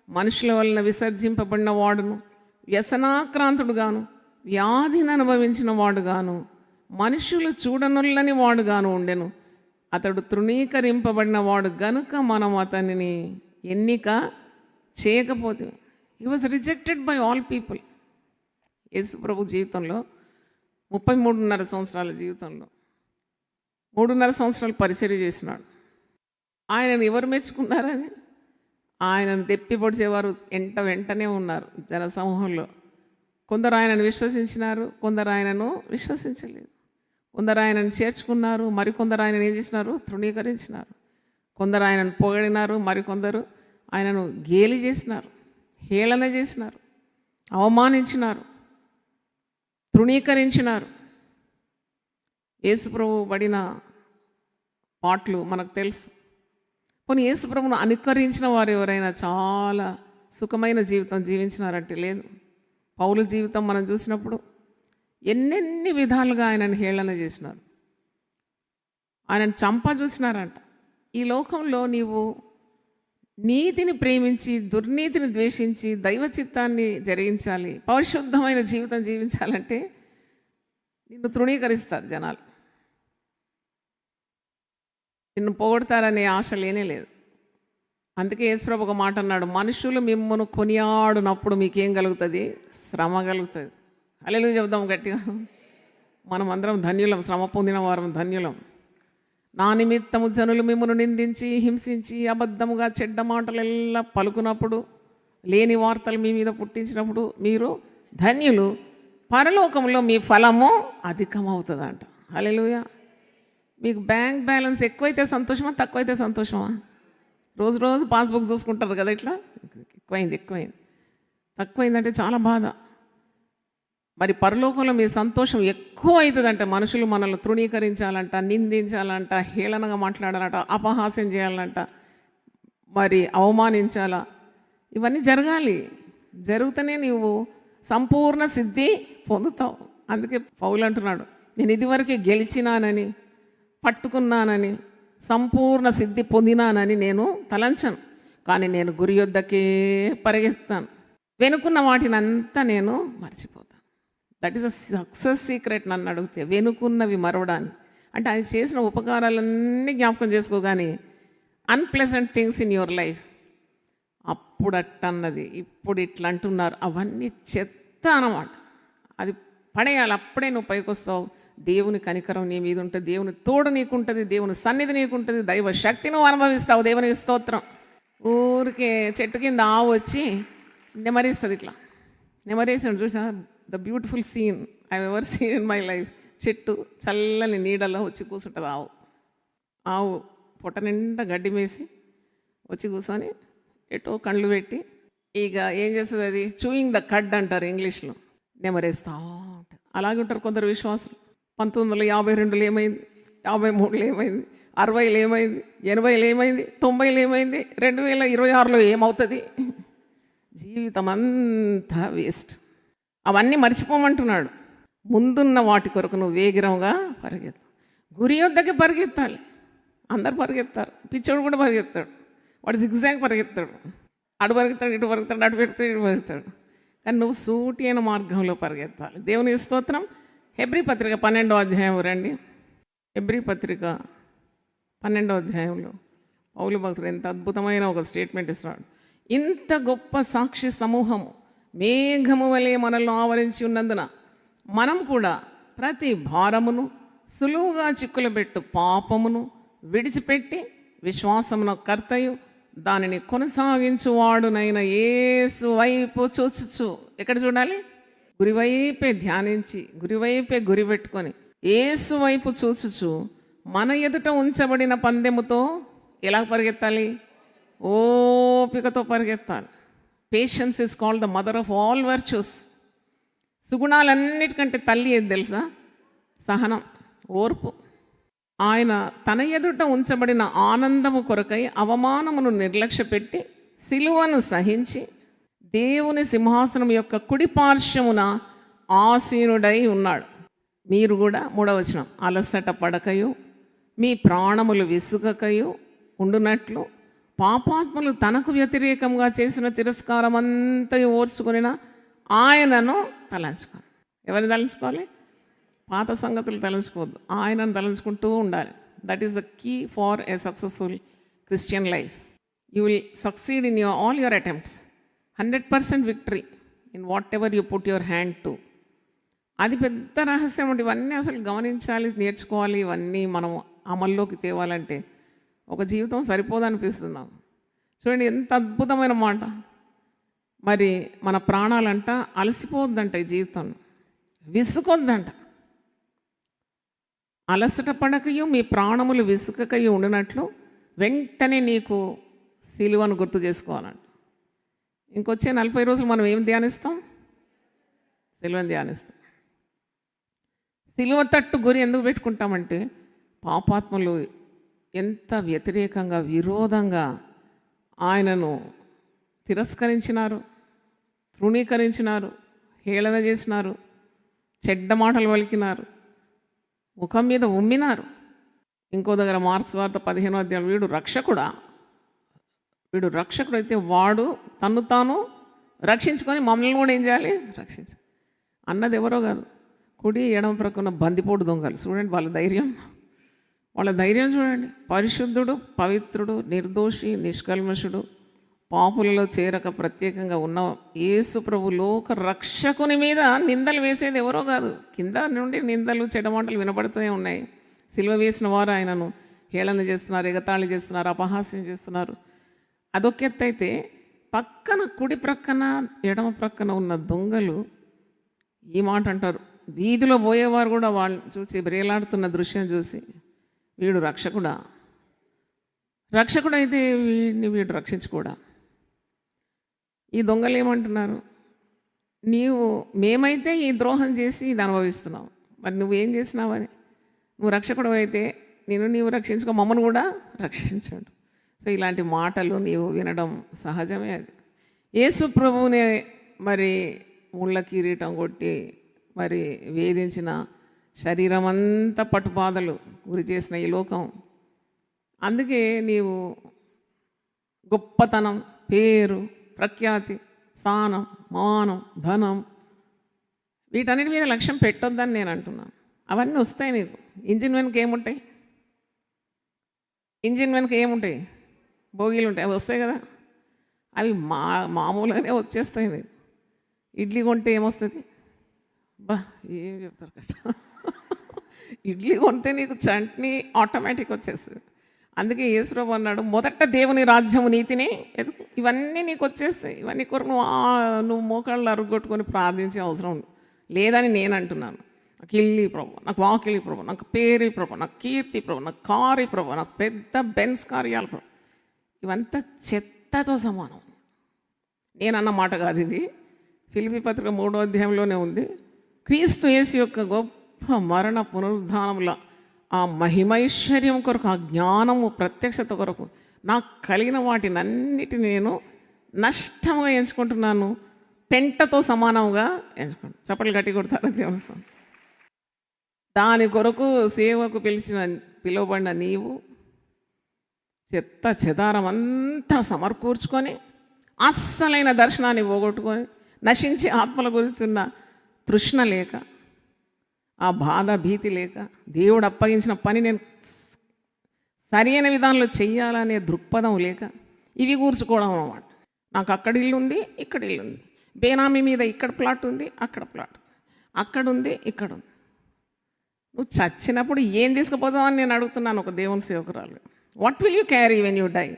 మనుషుల వలన విసర్జింపబడిన వాడును, వ్యసనాక్రాంతుడుగాను, వ్యాధిని అనుభవించిన వాడుగాను, మనుషులు చూడనుల్లని వాడుగాను ఉండెను. అతడు తృణీకరింపబడిన వాడు గనుక మనం అతనిని ఎన్నిక చేయకపోతే. He was rejected by all people. యేసు ప్రభు జీవితంలో 33.5 సంవత్సరాల జీవితంలో 3.5 సంవత్సరాలు పరిచర్య చేసినాడు. ఆయనను ఎవరు మెచ్చుకున్నారని, ఆయనను తెప్పిపొడిచేవారు వెంటనే ఉన్నారు జనసమూహంలో. కొందరు ఆయనను విశ్వసించినారు, కొందరు ఆయనను విశ్వసించలేదు. కొందరు ఆయనను చేర్చుకున్నారు, మరికొందరు ఆయనను ఏం చేసినారు, తృణీకరించినారు. కొందరు ఆయనను పొగిడినారు, మరికొందరు ఆయనను గేలి చేసినారు, హేళన చేసినారు, అవమానించినారు, తృణీకరించినారు. యేసుప్రభు పడిన పాటలు మనకు తెలుసు. పోనీ యేసుప్రభును అనుకరించిన వారు ఎవరైనా చాలా సుఖమైన జీవితం జీవించినారంటే లేదు. పౌలు జీవితం మనం చూసినప్పుడు ఎన్నెన్ని విధాలుగా ఆయనను హేళన చేసినారు, ఆయనను చంప చూసినారంట. ఈ లోకంలో నీవు నీతిని ప్రేమించి దుర్నీతిని ద్వేషించి దైవ చిత్తాన్ని జరిగించాలి, పరిశుద్ధమైన జీవితం జీవించాలంటే నిన్ను తృణీకరిస్తారు జనాలు. నిన్ను పొగడతారనే ఆశ లేనే లేదు. అందుకే యేసుప్రభు ఒక మాట అన్నాడు, మనుషులు మిమ్మల్ని కొనియాడునప్పుడు మీకేం కలుగుతుంది? శ్రమ కలుగుతుంది. హల్లెలూయా చెబుదాం గట్టిగా. మనం అందరం ధన్యులం, శ్రమ పొందిన వారం ధన్యులం. నా నిమిత్తము జనులు మిమ్మల్ని నిందించి హింసించి అబద్ధముగా చెడ్డ మాటలెల్లా పలుకున్నప్పుడు, లేని వార్తలు మీ మీద పుట్టించినప్పుడు మీరు ధన్యులు, పరలోకంలో మీ ఫలము అధికమవుతుందంట. హల్లెలూయా. మీకు బ్యాంక్ బ్యాలెన్స్ ఎక్కువైతే సంతోషమా, తక్కువైతే సంతోషమా? రోజు రోజు పాస్బుక్ చూసుకుంటారు కదా, ఇట్లా ఎక్కువైంది తక్కువైందంటే చాలా బాధ. మరి పరలోకంలో మీ సంతోషం ఎక్కువ అవుతుందంటే మనుషులు మనల్ని తృణీకరించాలంట, నిందించాలంట, హేళనగా మాట్లాడాలంట, అపహాస్యం చేయాలంట, మరి అవమానించాలా, ఇవన్నీ జరగాలి. జరుగుతూనే నీవు సంపూర్ణ సిద్ధి పొందుతావు. అందుకే పౌలు అంటున్నాడు, నేను ఇదివరకే గెలిచినానని, పట్టుకున్నానని, సంపూర్ణ సిద్ధి పొందినానని నేను తలంచను, కానీ నేను గురి యొద్దకే పరిగెత్తాను, వెనుకున్న వాటిని అంతా నేను మర్చిపోతాను. That is a success secret. నన్ను అడిగితే వెనుకున్నవి మరవడానికి అంటే ఆయన చేసిన ఉపకారాలన్నీ జ్ఞాపకం చేసుకోగానే unpleasant things in your life, అప్పుడు అట్టన్నది ఇప్పుడు ఇట్లా అంటున్నారు, అవన్నీ చెత్త అన్నమాట. అది పడేయాలి, అప్పుడే నువ్వు పైకి వస్తావు. దేవుని కనికరం నీ మీద ఉంటుంది, దేవుని తోడు నీకుంటుంది, దేవుని సన్నిధి నీకుంటుంది, దైవ శక్తి నువ్వు అనుభవిస్తావు. దేవునికి స్తోత్రం. ఊరికే చెట్టు కింద ఆవు వచ్చి నెమరేస్తుంది, ఇట్లా నెమరేసాడు. చూసా the beautiful scene I ever seen in my life. చెట్టు చల్లని నీడలో వచ్చి కూర్చుంటుంది ఆవు పొట్ట నిండా గడ్డి మేసి వచ్చి కూర్చొని ఎటో కళ్ళు పెట్టి ఇక ఏం చేస్తుంది, అది చూయింగ్ ద కడ్ అంటారు ఇంగ్లీష్లో, నెమరేస్తా ఉంటుంది. అలాగే ఉంటారు కొందరు విశ్వాసులు. 1952లో ఏమైంది, 53లో ఏమైంది, 60లో ఏమైంది, 80లో ఏమైంది, 90లో ఏమైంది, 2026లో ఏమవుతుంది? జీవితం అంతా వేస్ట్. అవన్నీ మర్చిపోమంటున్నాడు. ముందున్న వాటి కొరకు నువ్వు వేగిరంగా పరిగెత్తు. గురి వద్దకే పరిగెత్తాలి. అందరు పరిగెత్తారు, పిచ్చోడు కూడా పరిగెత్తాడు, వాడు జిగ్జాగ్ పరిగెత్తాడు, అటు పరిగెత్తాడు, ఇటు పరిగెత్తాడు, అటు పెడతాడు, ఇటు పరిగెత్తాడు. కానీ నువ్వు సూటి అయిన మార్గంలో పరిగెత్తాలి. దేవుని స్తోత్రం. హెబ్రీ పత్రిక 12వ అధ్యాయం రండి. హెబ్రీ పత్రిక 12వ అధ్యాయంలో పౌలు భక్తుడు ఎంత అద్భుతమైన ఒక స్టేట్మెంట్ ఇస్తున్నాడు. ఇంత గొప్ప సాక్షి సమూహము మేఘము వలె మనల్ని ఆవరించి ఉన్నందున మనం కూడా ప్రతి భారమును సులువుగా చిక్కులబెట్టు పాపమును విడిచిపెట్టి విశ్వాసమున కర్తయు దానిని కొనసాగించువాడునైన యేసు వైపు చూచుచు. ఎక్కడ చూడాలి? గురివైపే ధ్యానించి, గురివైపే గురి పెట్టుకొని యేసు వైపు చూచుచు మన ఎదుట ఉంచబడిన పందెముతో ఎలా పరిగెత్తాలి? ఓపికతో పరిగెత్తాలి. Patience is called the mother of all virtues. సుగుణాలన్నిటికంటే తల్లి ఏది తెలుసా? సహనం, ఓర్పు. ఆయన తన ఎదుట ఉంచబడిన ఆనందము కొరకై అవమానమును నిర్లక్ష్యపెట్టి సిలువను సహించి దేవుని సింహాసనం యొక్క కుడి పార్శ్వమున ఆసీనుడై ఉన్నాడు. మీరు కూడా 3వ వచనం, అలసట పడకయు మీ ప్రాణములు విసుగకయు ఉండునట్లు పాపాత్ములు తనకు వ్యతిరేకంగా చేసిన తిరస్కారం అంతా ఓర్చుకుని ఆయనను తలంచుకోవాలి. ఎవరిని తలంచుకోవాలి? పాత సంగతులు తలంచుకోవద్దు, ఆయనను తలంచుకుంటూ ఉండాలి. That is the key for a successful Christian life. You will succeed in all your attempts. 100% victory in whatever you put your hand to. అది పెద్ద రహస్యం అంటే ఇవన్నీ అసలు గమనించాలి, నేర్చుకోవాలి. ఇవన్నీ మనం అమల్లోకి తేవాలంటే ఒక జీవితం సరిపోదనిపిస్తుంది నాకు. చూడండి ఎంత అద్భుతమైన మాట. మరి మన ప్రాణాలంట అలసిపోద్దంట, ఈ జీవితం విసుకొద్దంట. అలసట పడకయు మీ ప్రాణములు విసుకకయు ఉండినట్లు వెంటనే నీకు సిలువను గుర్తు చేసుకోవాలంట. ఇంకొచ్చే 40 రోజులు మనం ఏం ధ్యానిస్తాం? సిలువను ధ్యానిస్తాం. సిలువ తట్టు గురి ఎందుకు పెట్టుకుంటామంటే పాపాత్మలు ఎంత వ్యతిరేకంగా విరోధంగా ఆయనను తిరస్కరించినారు, తృణీకరించినారు, హేళన చేసినారు, చెడ్డ మాటలు పలికినారు, ముఖం మీద ఉమ్మినారు. ఇంకో దగ్గర మార్క్స్ వార్త 15వ అధ్యాయం, వీడు రక్షకుడైతే వాడు తను తాను రక్షించుకొని మమ్మల్ని కూడా ఏం చేయాలి? రక్షించు అన్నది ఎవరో కాదు, కుడి ఎడమ ప్రక్కన బందిపోటు దొంగలు. చూడండి వాళ్ళ ధైర్యం చూడండి. పరిశుద్ధుడు, పవిత్రుడు, నిర్దోషి, నిష్కల్మషుడు, పాపులలో చేరక ప్రత్యేకంగా ఉన్న యేసు ప్రభు లోక రక్షకుని మీద నిందలు వేసేది ఎవరో కాదు. కింద నుండి నిందలు, చెడమాటలు వినపడుతూనే ఉన్నాయి. సిలువ వేసిన వారు ఆయనను హేళన చేస్తున్నారు, ఎగతాళి చేస్తున్నారు, అపహాస్యం చేస్తున్నారు. అదొక ఎత్తు అయితే పక్కన కుడి ప్రక్కన ఎడమ ప్రక్కన ఉన్న దొంగలు ఈ మాట అంటారు. వీధిలో పోయేవారు కూడా వాళ్ళని చూసి బ్రేలాడుతున్న దృశ్యం చూసి, వీడు రక్షకుడైతే వీడు రక్షించుకోడా. ఈ దొంగలు ఏమంటున్నారు? మేమైతే ఈ ద్రోహం చేసి ఇది అనుభవిస్తున్నావు, మరి నువ్వేం చేసినావని? నువ్వు రక్షకుడు అయితే నీవు రక్షించుకో, మమ్మల్ని కూడా రక్షించాడు. సో ఇలాంటి మాటలు నీవు వినడం సహజమే. అది యేసు ప్రభువునే మరి ముళ్ళ కిరీటం కొట్టి మరి వేధించిన, శరీరం అంతా పట్టుబాధలు గురి చేసిన ఈ లోకం. అందుకే నీవు గొప్పతనం, పేరు, ప్రఖ్యాతి, స్థానం, మానం, ధనం వీటన్నిటి మీద లక్ష్యం పెట్టొద్దని నేను అంటున్నాను. అవన్నీ వస్తాయి నీకు. ఇంజిన్ వెనుక ఏముంటాయి? భోగిలు ఉంటాయి, అవి వస్తాయి కదా. అవి మామూలుగానే వచ్చేస్తాయి. నీకు ఇడ్లీ కొంటే ఏమొస్తుంది? ఏం చెప్తారు కట్ట. ఇడ్లీ కొంటే నీకు చట్నీ ఆటోమేటిక్ వచ్చేస్తుంది. అందుకే యేసుప్రభు అన్నాడు, మొదట దేవుని రాజ్యము నీతిని ఎదుగు, ఇవన్నీ నీకు వచ్చేస్తాయి. ఇవన్నీ కొరకు నువ్వు మోకాళ్ళు అరుగొట్టుకొని ప్రార్థించే అవసరం లేదని నేను అంటున్నాను. నాకు ఇల్లు ప్రభు, నాకు వాకిలి ప్రభు, నాకు పేరు ప్రభు, నాకు కీర్తి ప్రభు, నాకు కారు ప్రభు, నాకు పెద్ద బెన్స్ కార్యాలు ప్రభు, ఇవంతా చెత్తతో సమానం. నేనన్న మాట కాదు ఇది. ఫిలిప్పీ పత్రిక 3వ అధ్యాయంలోనే ఉంది. క్రీస్తు యేసు యొక్క గొప్ప మరణ పునరుద్ధానముల ఆ మహిమైశ్వర్యం కొరకు, ఆ జ్ఞానము ప్రత్యక్షత కొరకు నాకు కలిగిన వాటినన్నిటిని నేను నష్టంగా ఎంచుకుంటున్నాను, పెంటతో సమానంగా ఎంచుకుంటాను. చప్పట్లు గట్టి కొడతారు దేవస్థానం. దాని కొరకు సేవకు పిలువబడిన నీవు చెత్త చెదారం అంతా సమకూర్చుకొని, అస్సలైన దర్శనాన్ని పోగొట్టుకొని, నశించే ఆత్మల గురించి ఉన్న తృష్ణ లేక, ఆ బాధ భీతి లేక, దేవుడు అప్పగించిన పని నేను సరి అయిన విధానంలో చెయ్యాలనే దృక్పథం లేక ఇవి కూర్చుకోవడం అన్నమాట. నాకు అక్కడ ఇల్లు ఉంది, ఇక్కడ ఇల్లు ఉంది, బేనామీ మీద ఇక్కడ ప్లాట్ ఉంది, అక్కడ ప్లాట్ అక్కడ ఉంది, ఇక్కడ ఉంది. నువ్వు చచ్చినప్పుడు ఏం తీసుకుపోతావని నేను అడుగుతున్నాను ఒక దేవుని సేవకురాలు. What will you carry when you die?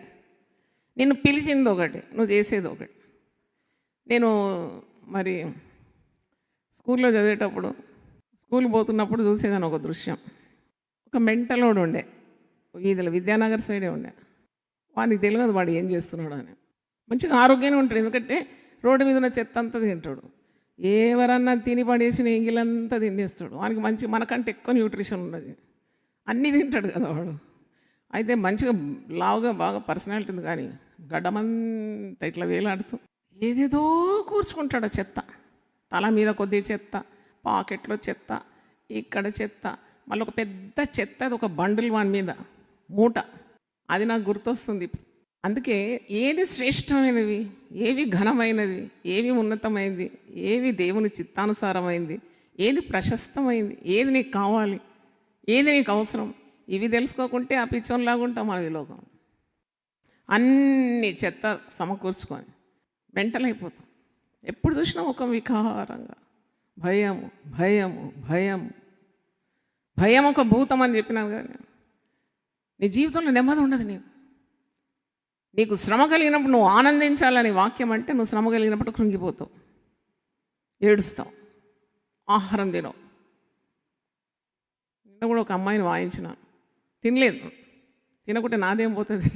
నిన్ను పిలిచింది ఒకటి, నువ్వు చేసేది ఒకటి. నేను మరి స్కూల్లో చదివేటప్పుడు, స్కూల్ పోతున్నప్పుడు చూసేదాన్ని ఒక దృశ్యం. ఒక మెంటలోడు ఉండే, వీధిలో విద్యానగర్ సైడే ఉండే. వానికి తెలియదు వాడు ఏం చేస్తున్నాడు అని. మంచిగా ఆరోగ్యంగా ఉంటాడు, ఎందుకంటే రోడ్డు మీద ఉన్న చెత్త అంతా తింటాడు. ఎవరన్నా తిని పడేసిన ఎంగిలంతా తినేస్తాడు. వానికి మంచి, మనకంటే ఎక్కువ న్యూట్రిషన్ ఉన్నది, అన్నీ తింటాడు కదా వాడు. అయితే మంచిగా లావుగా బాగా పర్సనాలిటీ ఉంది, కానీ గడ్డమంతా ఇట్లా వేలాడుతూ ఏదేదో కూర్చుకుంటాడు. చెత్త తల మీద కొద్దిగా చెత్త, పాకెట్లో చెత్త, ఇక్కడ చెత్త, మళ్ళీ ఒక పెద్ద చెత్త, అది ఒక బండిల్ వాని మీద మూట. అది నాకు గుర్తొస్తుంది. అందుకే ఏది శ్రేష్టమైనది, ఏవి ఘనమైనది, ఏవి ఉన్నతమైనది, ఏవి దేవుని చిత్తానుసారమైంది, ఏది ప్రశస్తమైంది, ఏది నీకు కావాలి, ఏది నీకు అవసరం, ఇవి తెలుసుకోకుంటే ఆ పిచ్చోన్లాగా ఉంటాం మన లోకం. అన్ని చెత్త సమకూర్చుకొని మెంటల్ అయిపోతాం. ఎప్పుడు చూసినా ఒక వికారంగా భయము భయము భయము భయం ఒక భూతం అని చెప్పినాను కదా నేను. నీ జీవితంలో నెమ్మది ఉండదు. నీకు శ్రమ కలిగినప్పుడు నువ్వు ఆనందించాలని వాక్యం అంటే, నువ్వు శ్రమ కలిగినప్పుడు కృంగిపోతావు, ఏడుస్తావు, ఆహారం తినవు. నిన్న కూడా ఒక అమ్మాయిని వాయించిన, తినలేదు, తినకుంటే నాదేం పోతుంది,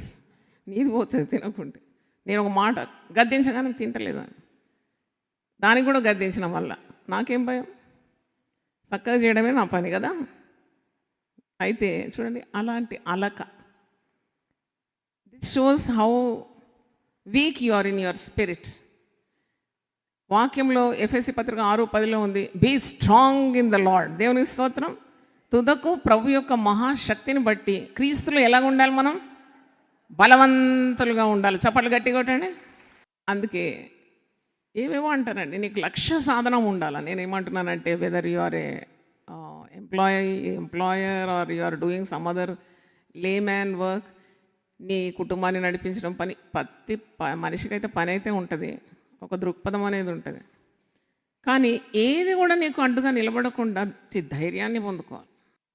నీది పోతుంది తినకుంటే. నేను ఒక మాట గద్దించగానే తింటలేదని, దానికి కూడా గద్దించిన మళ్ళా నాకేం భయం, చక్కగా చేయడమే నా పని కదా. అయితే చూడండి అలాంటి అలక. This shows how weak you are in your spirit. వాక్యంలో ఎఫెసీ పత్రిక 6:10 ఉంది, be strong in the Lord. దేవునికి స్తోత్రం. తుదకు ప్రభు యొక్క మహాశక్తిని బట్టి క్రీస్తులో ఎలాగ ఉండాలి, మనం బలవంతులుగా ఉండాలి. చప్పట్లు గట్టిగా కొట్టండి. అందుకే ఏవేవో అంటారండి, నీకు లక్ష్య సాధనం ఉండాలి. నేను ఏమంటున్నానంటే, whether you are a employer or you are doing some other layman work, నీ కుటుంబాన్ని నడిపించడం పని, ప్రతి మనిషికైతే పని అయితే ఉంటుంది, ఒక దృక్పథం అనేది ఉంటుంది. కానీ ఏది కూడా నీకు అడ్డుగా నిలబడకుండా ధైర్యాన్ని పొందుకోవాలి.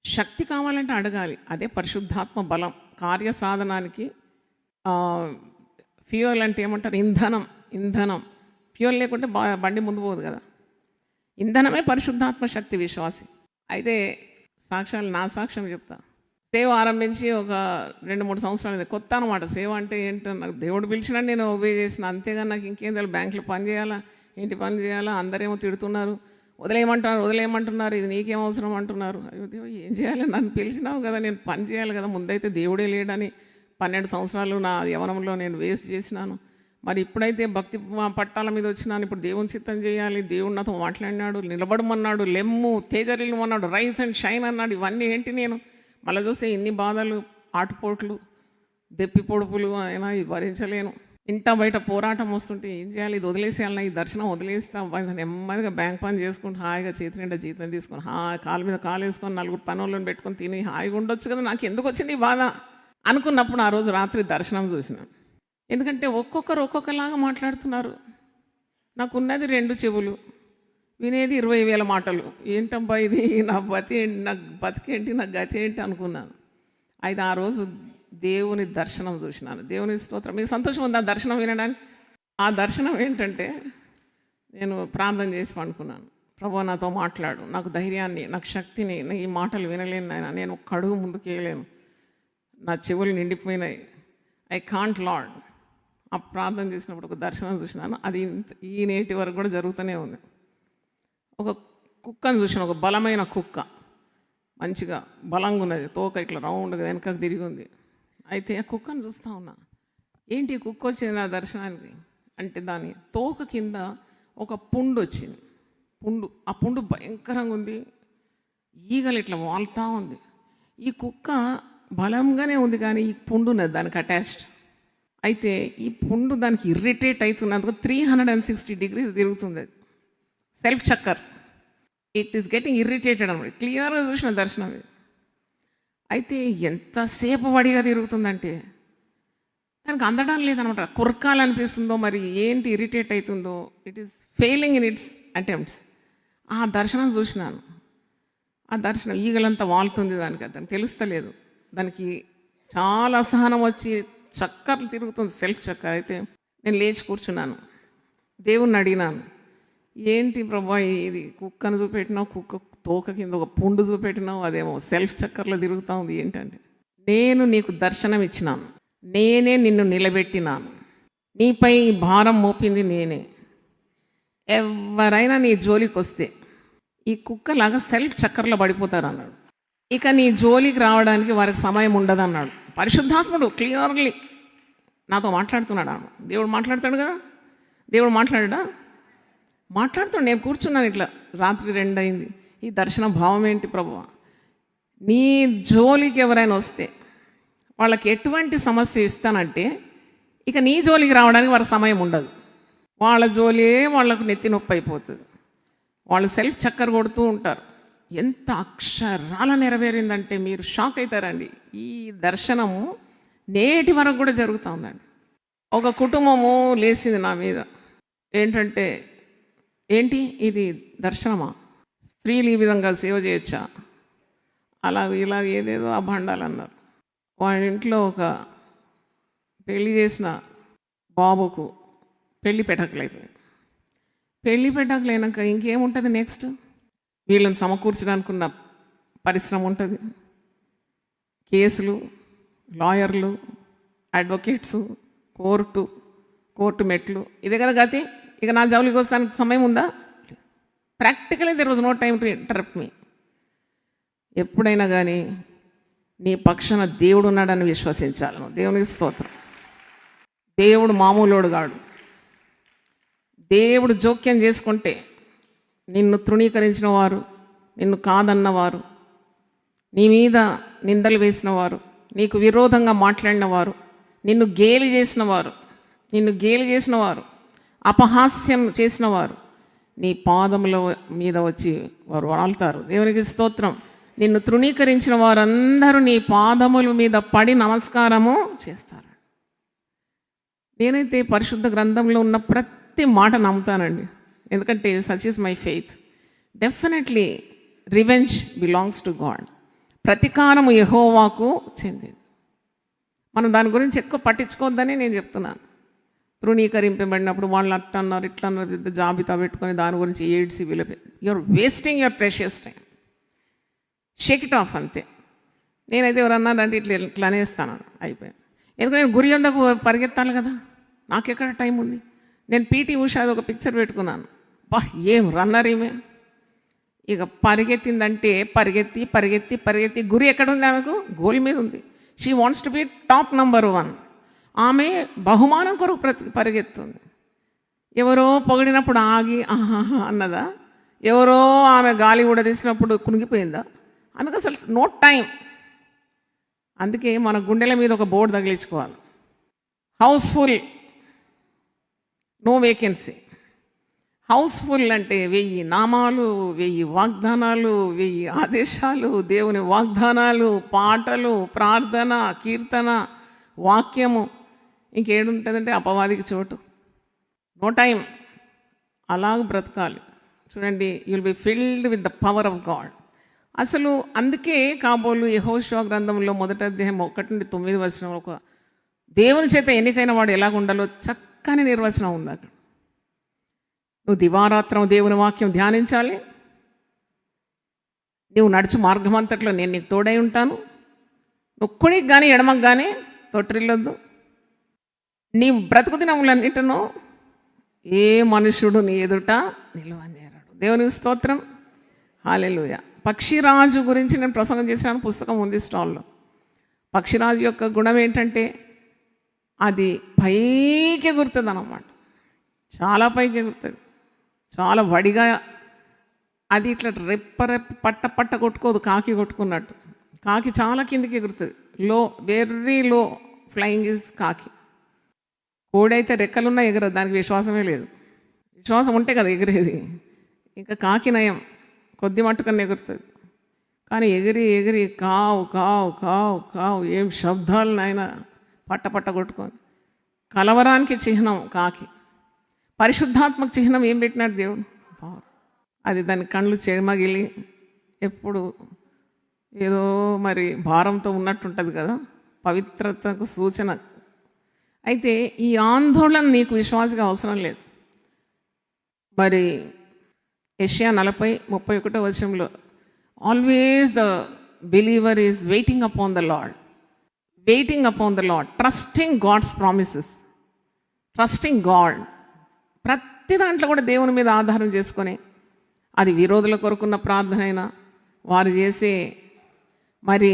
శక్తి కావాలంటే అడగాలి. అదే పరిశుద్ధాత్మ బలం కార్యసాధనానికి. ఫ్యూయల్ అంటే ఏమంటారు, ఇంధనం. ఫ్యూయల్ లేకుంటే బండి ముందు పోదు కదా. ఇంధనమే పరిశుద్ధాత్మ శక్తి. విశ్వాసి అయితే సాక్ష్యాలు, నా సాక్ష్యం చెప్తా. సేవ ఆరంభించి ఒక 2-3 సంవత్సరాలు కొత్త అనమాట. సేవ అంటే ఏంటో నాకు దేవుడు పిలిచినా నేను ఒబే చేసిన, అంతేగాని నాకు ఇంకేం తెలియదు. బ్యాంకులో పని చేయాలా, ఏంటి పని చేయాలా, అందరేమో తిడుతున్నారు, వదిలేయమంటున్నారు, ఇది నీకేం అవసరం అంటున్నారు. అయ్యో ఏం చేయాలి, నన్ను పిలిచినావు కదా, నేను పని చేయాలి కదా. ముందైతే దేవుడే లేడని 12 సంవత్సరాలు నా యవనంలో నేను వేస్ట్ చేసినాను. మరి ఇప్పుడైతే భక్తి పట్టాల మీద వచ్చినాను, ఇప్పుడు దేవుని చిత్తం చేయాలి. దేవుడు నాతో మాట్లాడినాడు, నిలబడమన్నాడు, లెమ్ము తేజరిల్లమన్నాడు, రైస్ అండ్ షైన్ అన్నాడు. ఇవన్నీ ఏంటి, నేను మళ్ళీ చూస్తే ఇన్ని బాధలు, ఆటుపోట్లు, దెప్పి పొడుపులు అయినా ఇది భరించలేను. ఇంట బయట పోరాటం వస్తుంటే ఏం చేయాలి, ఇది వదిలేసేయాలన్నా, ఈ దర్శనం వదిలేస్తాం. నెమ్మదిగా బ్యాంక్ పని చేసుకుంటూ హాయిగా చేతి నిండా జీతం తీసుకొని కాలు మీద కాలు వేసుకొని 4 పనులను పెట్టుకొని తిని హాయిగా ఉండొచ్చు కదా. నాకు ఎందుకు వచ్చింది ఈ బాధ అనుకున్నప్పుడు ఆ రోజు రాత్రి దర్శనం చూసినాను. ఎందుకంటే ఒక్కొక్కరు ఒక్కొక్కలాగా మాట్లాడుతున్నారు. నాకున్నది 2 చెవులు, వినేది 20,000 మాటలు. ఏంటబ్బా ఇది, నా బతికేంటి, నా గతి ఏంటి అనుకున్నాను. అయితే ఆ రోజు దేవుని దర్శనం చూసినాను. దేవుని స్తోత్రం. మీకు సంతోషం ఉంది ఆ దర్శనం వినడానికి? ఆ దర్శనం ఏంటంటే, నేను ప్రార్థన చేసి పండుకున్నాను. ప్రభువా నాతో మాట్లాడు, నాకు ధైర్యాన్ని, నాకు శక్తిని. ఈ మాటలు వినలేను నాయన, నేను ఒక్క అడుగు ముందుకు వేయలేను, నా చెవులు నిండిపోయినాయి, ఐ కాంట్ లార్డ్. ఆ ప్రార్థన చేసినప్పుడు ఒక దర్శనం చూసినాను. అది ఈ నేటి వరకు కూడా జరుగుతూనే ఉంది. ఒక కుక్కను చూసిన, ఒక బలమైన కుక్క, మంచిగా బలంగా ఉన్నది, తోక ఇట్లా రౌండ్గా వెనకకు తిరిగి ఉంది. అయితే ఆ కుక్కను చూస్తూ ఉన్నా, ఏంటి కుక్క వచ్చింది నా దర్శనానికి అంటే, దాని తోక కింద ఒక పుండు వచ్చింది. ఆ పుండు భయంకరంగా ఉంది, ఈగలు ఇట్లా వాళ్తూ ఉంది. ఈ కుక్క బలంగానే ఉంది కానీ ఈ పుండు ఉన్నది దానికి అటాచ్డ్. అయితే ఈ పుండు దానికి ఇరిటేట్ అవుతున్నందుకు 360 degrees తిరుగుతుంది. సెల్ఫ్ చక్కర్, ఇట్ ఈస్ గెటింగ్ ఇరిటేటెడ్ అనమాట. క్లియర్గా చూసిన దర్శనం ఇది. అయితే ఎంతసేపు వడిగా తిరుగుతుందంటే దానికి అందడం లేదనమాట. కురకాలనిపిస్తుందో మరి ఏంటి ఇరిటేట్ అవుతుందో, it is failing in it's attempts. ఆ దర్శనం చూసినాను. ఆ దర్శనం ఈగలంతా వాళ్తుంది దానికి, దానికి తెలుస్తలేదు. దానికి చాలా అసహనం వచ్చి చక్కర్లు తిరుగుతుంది, సెల్ఫ్ చక్కర్. అయితే నేను లేచి కూర్చున్నాను, దేవుణ్ణి అడిగినాను, ఏంటి ప్రభా ఇది, కుక్కను చూపెట్టినావు, కుక్క తోక కింద ఒక పుండు చూపెట్టినావు, అదేమో సెల్ఫ్ చక్కర్లో తిరుగుతూ ఉంది ఏంటంటే, నేను నీకు దర్శనం ఇచ్చినాను, నేనే నిన్ను నిలబెట్టినాను, నీపై ఈ భారం మోపింది నేనే. ఎవరైనా నీ జోలికి వస్తే ఈ కుక్కలాగా సెల్ఫ్ చక్కర్లో పడిపోతారు అన్నాడు. ఇక నీ జోలికి రావడానికి వారికి సమయం ఉండదు అన్నాడు. పరిశుద్ధాత్ముడు క్లియర్లీ నాతో మాట్లాడుతున్నాడు. దేవుడు మాట్లాడతాడు కదా, దేవుడు మాట్లాడుతాడు. నేను కూర్చున్నాను ఇట్లా, రాత్రి 2 అయింది. ఈ దర్శన భావం ఏంటి ప్రభువా, నీ జోలికి ఎవరైనా వస్తే వాళ్ళకి ఎటువంటి సమస్య ఇస్తానంటే ఇక నీ జోలికి రావడానికి వారికి సమయం ఉండదు. వాళ్ళ జోలియే వాళ్ళకు నెత్తి నొప్పి అయిపోతుంది. వాళ్ళు సెల్ఫ్ చక్కర్ కొడుతూ ఉంటారు. ఎంత అక్షరాల నెరవేరిందంటే మీరు షాక్ అవుతారండి. ఈ దర్శనము నేటి వరకు కూడా జరుగుతూ ఉందండి. ఒక కుటుంబము లేచింది నా మీద, ఏంటంటే ఏంటి ఇది దర్శనమా, స్త్రీలు ఈ విధంగా సేవ చేయొచ్చా, ఇలాగ ఏదేదో అభాండాలు అన్నారు. వాళ్ళ ఇంట్లో ఒక పెళ్లి చేసిన బాబుకు పెళ్లి పెటకలైపోయింది. పెళ్లి పెటకలైనాక ఇంకేముంటుంది నెక్స్ట్, వీళ్ళని సమకూర్చడానికున్న పరిశ్రమ ఉంటుంది, కేసులు, లాయర్లు, అడ్వకేట్స్, కోర్టు మెట్లు, ఇదే కదా గతి. ఇక నా జౌలికి వస్తానికి సమయం ఉందా? Practically there was no time to interrupt me. ఎప్పుడైనా కానీ నీ పక్షాన దేవుడు ఉన్నాడని విశ్వసించాలి. దేవునికి స్తోత్రం. దేవుడు మామూలోడు కాడు. దేవుడు జోక్యం చేసుకుంటే నిన్ను తృణీకరించిన వారు, నిన్ను కాదన్నవారు, నీ మీద నిందలు వేసిన వారు, నీకు విరోధంగా మాట్లాడిన వారు, నిన్ను గేలి చేసిన వారు, అపహాస్యం చేసిన వారు నీ పాదముల మీద వచ్చి వారు వాళ్తారు. దేవునికి స్తోత్రం. నిన్ను తృణీకరించిన వారందరూ నీ పాదముల మీద పడి నమస్కారము చేస్తారు. నేనైతే పరిశుద్ధ గ్రంథంలో ఉన్న ప్రతి మాట నమ్ముతానండి. ఎందుకంటే such is my faith. Definitely revenge belongs to God. ప్రతీకారము యెహోవాకు చెందింది. మనం దాని గురించి ఎక్కువ పట్టించుకోవద్దని నేను చెప్తున్నాను. తృణీకరింపబడినప్పుడు వాళ్ళు అట్లా అన్నారు, ఇట్లా అన్నారు, జాబితా పెట్టుకొని దాని గురించి ఏడ్చి విలపి, you're wasting your precious time. Shake it off అంతే. నేనైతే ఎవరన్నారంటే ఇట్లా అనేస్తాను, అయిపోయాను. ఎందుకంటే నేను గురి అందాకు పరిగెత్తాలి కదా, నాకెక్కడ టైం ఉంది. నేను పీటీ ఉషాది ఒక పిక్చర్ పెట్టుకున్నాను. ఏం రన్నర్ ఈమె. ఇక పరిగెత్తిందంటే పరిగెత్తి గురి ఎక్కడుంది? ఆమెకు గోల్ మీద ఉంది. She wants to be top number 1. ఆమె బహుమానం కొరకు పరిగెత్తుంది. ఎవరో పొగిడినప్పుడు ఆగి ఆహాహా అన్నదా? ఎవరో ఆమె గాలి ఊడదీసినప్పుడు కునిగిపోయిందా? ఆమెకు అసలు నో టైం. అందుకే మన గుండెల మీద ఒక బోర్డు తగిలించుకోవాలి, హౌస్ఫుల్, నో వేకెన్సీ. హౌస్ఫుల్ అంటే 1000 నామాలు, 1000 వాగ్దానాలు, 1000 ఆదేశాలు, దేవుని వాగ్దానాలు, పాటలు, ప్రార్థన, కీర్తన, వాక్యము. ఇంకేడుంటుందంటే అపవాదికి చోటు. No time. అలాగ బ్రతకాలి. చూడండి, you will be filled with the power of God. అసలు అందుకే కాబోలు యెహోషువ గ్రంథంలో 1వ అధ్యాయం 1-9 ఒక దేవుని చేత ఎన్నికైన వాడు ఎలాగ ఉండాలో చక్కని నిర్వచనం ఉంది అక్కడ. నువ్వు దివారాత్రం దేవుని వాక్యం ధ్యానించాలి. నువ్వు నడుచు మార్గం అంతట్లో నేను నీకు తోడై ఉంటాను. నువ్వు కుడికి కానీ ఎడమకు కానీ తొట్టిల్లొద్దు. నీ బ్రతుకు దినములన్నిటినూ ఏ మనుషుడు నీ ఎదుట నిలువనేరాడు. దేవునికి స్తోత్రం. హల్లెలూయా. పక్షిరాజు గురించి నేను ప్రసంగం చేసిన పుస్తకం ఉంది స్టాల్లో. పక్షిరాజు యొక్క గుణం ఏంటంటే అది పైకి ఎగురుతుంది అన్నమాట. చాలా పైకి ఎగురుతుంది, చాలా వడిగా. అది ఇట్లా పట్ట కొట్టుకోదు, కాకి కొట్టుకున్నట్టు. కాకి చాలా కిందికి ఎగురుతుంది. వెరీ లో ఫ్లయింగ్ ఈజ్ కాకి. కోడైతే రెక్కలున్నా ఎగరదు, దానికి విశ్వాసమే లేదు. విశ్వాసం ఉంటే కదా ఎగిరేది. ఇంకా కాకి నయం, కొద్ది మట్టుకన్నా ఎగురుతుంది. కానీ ఎగిరి కావు కావు కావు కావు ఏం శబ్దాలు నాయన, పట్ట కొట్టుకొని. కలవరానికి చిహ్నం కాకి. పరిశుద్ధాత్మక చిహ్నం ఏం పెట్టినాడు దేవుడు? అది దాని కళ్ళు చెమగిలి ఎప్పుడు ఏదో మరి భారంతో ఉన్నట్టుంటుంది కదా, పవిత్రతకు సూచన. అయితే ఈ ఆందోళన నీకు విశ్వాసగా అవసరం లేదు. మరి యెషయా 40:31 always the believer is waiting upon the Lord, trusting God's promises, trusting God. ప్రతి దాంట్లో కూడా దేవుని మీద ఆధారం చేసుకొని, అది విరోధుల కొరకున్న ప్రార్థన అయినా, వారు చేసే మరి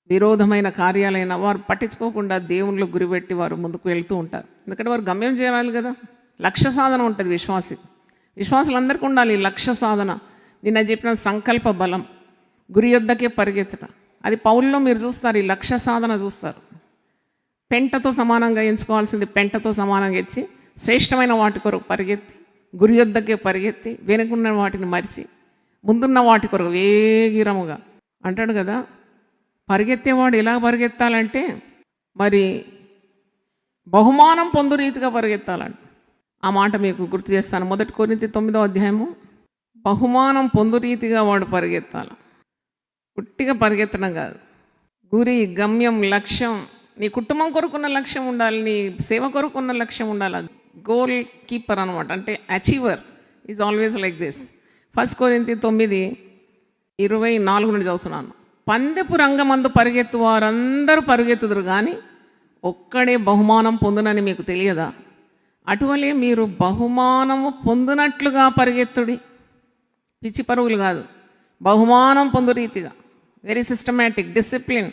విరోధమైన కార్యాలైనా వారు పట్టించుకోకుండా దేవునిలో గురిపెట్టి వారు ముందుకు వెళ్తూ ఉంటారు. ఎందుకంటే వారు గమ్యం చేయాలి కదా. లక్ష్య సాధన ఉంటుంది విశ్వాసులందరికీ ఉండాలి లక్ష్య సాధన. నిన్న చెప్పిన సంకల్ప బలం, గురి యొద్దకే పరిగెత్తడం. అది పౌల్లో మీరు చూస్తారు, ఈ లక్ష్య సాధన చూస్తారు. పెంటతో సమానంగా ఎంచుకోవాల్సింది పెంటతో సమానంగా ఇచ్చి శ్రేష్టమైన వాటి కొరకు పరిగెత్తి, గురి యొద్దకే పరిగెత్తి, వెనుకున్న వాటిని మరిచి ముందున్న వాటి కొరకు వేగిరముగా అంటాడు కదా. పరిగెత్తేవాడు ఎలా పరిగెత్తాలంటే మరి బహుమానం పొందు రీతిగా పరిగెత్తాలంట. ఆ మాట మీకు గుర్తు చేస్తాను. 1 కొరింథీ 9వ అధ్యాయము. బహుమానం పొందు రీతిగా వాడు పరిగెత్తాలి. పుట్టిగా పరిగెత్తడం కాదు. గురి, గమ్యం, లక్ష్యం. నీ కుటుంబం కొరకున్న లక్ష్యం ఉండాలి, నీ సేవ కొరకున్న లక్ష్యం ఉండాలి. గోల్ కీపర్ అనమాట. అంటే achiever is always like this. 1 కొరింథీ 9:24 నుండి చదువుతున్నాను. పందెపు రంగమందు పరిగెత్తు వారందరూ పరుగెత్తుదురు కానీ ఒక్కడే బహుమానం పొందునని మీకు తెలియదా? అటువలే మీరు బహుమానము పొందునట్లుగా పరిగెత్తుడి. పిచ్చి పరుగులు కాదు, బహుమానం పొందు రీతిగా. Very systematic discipline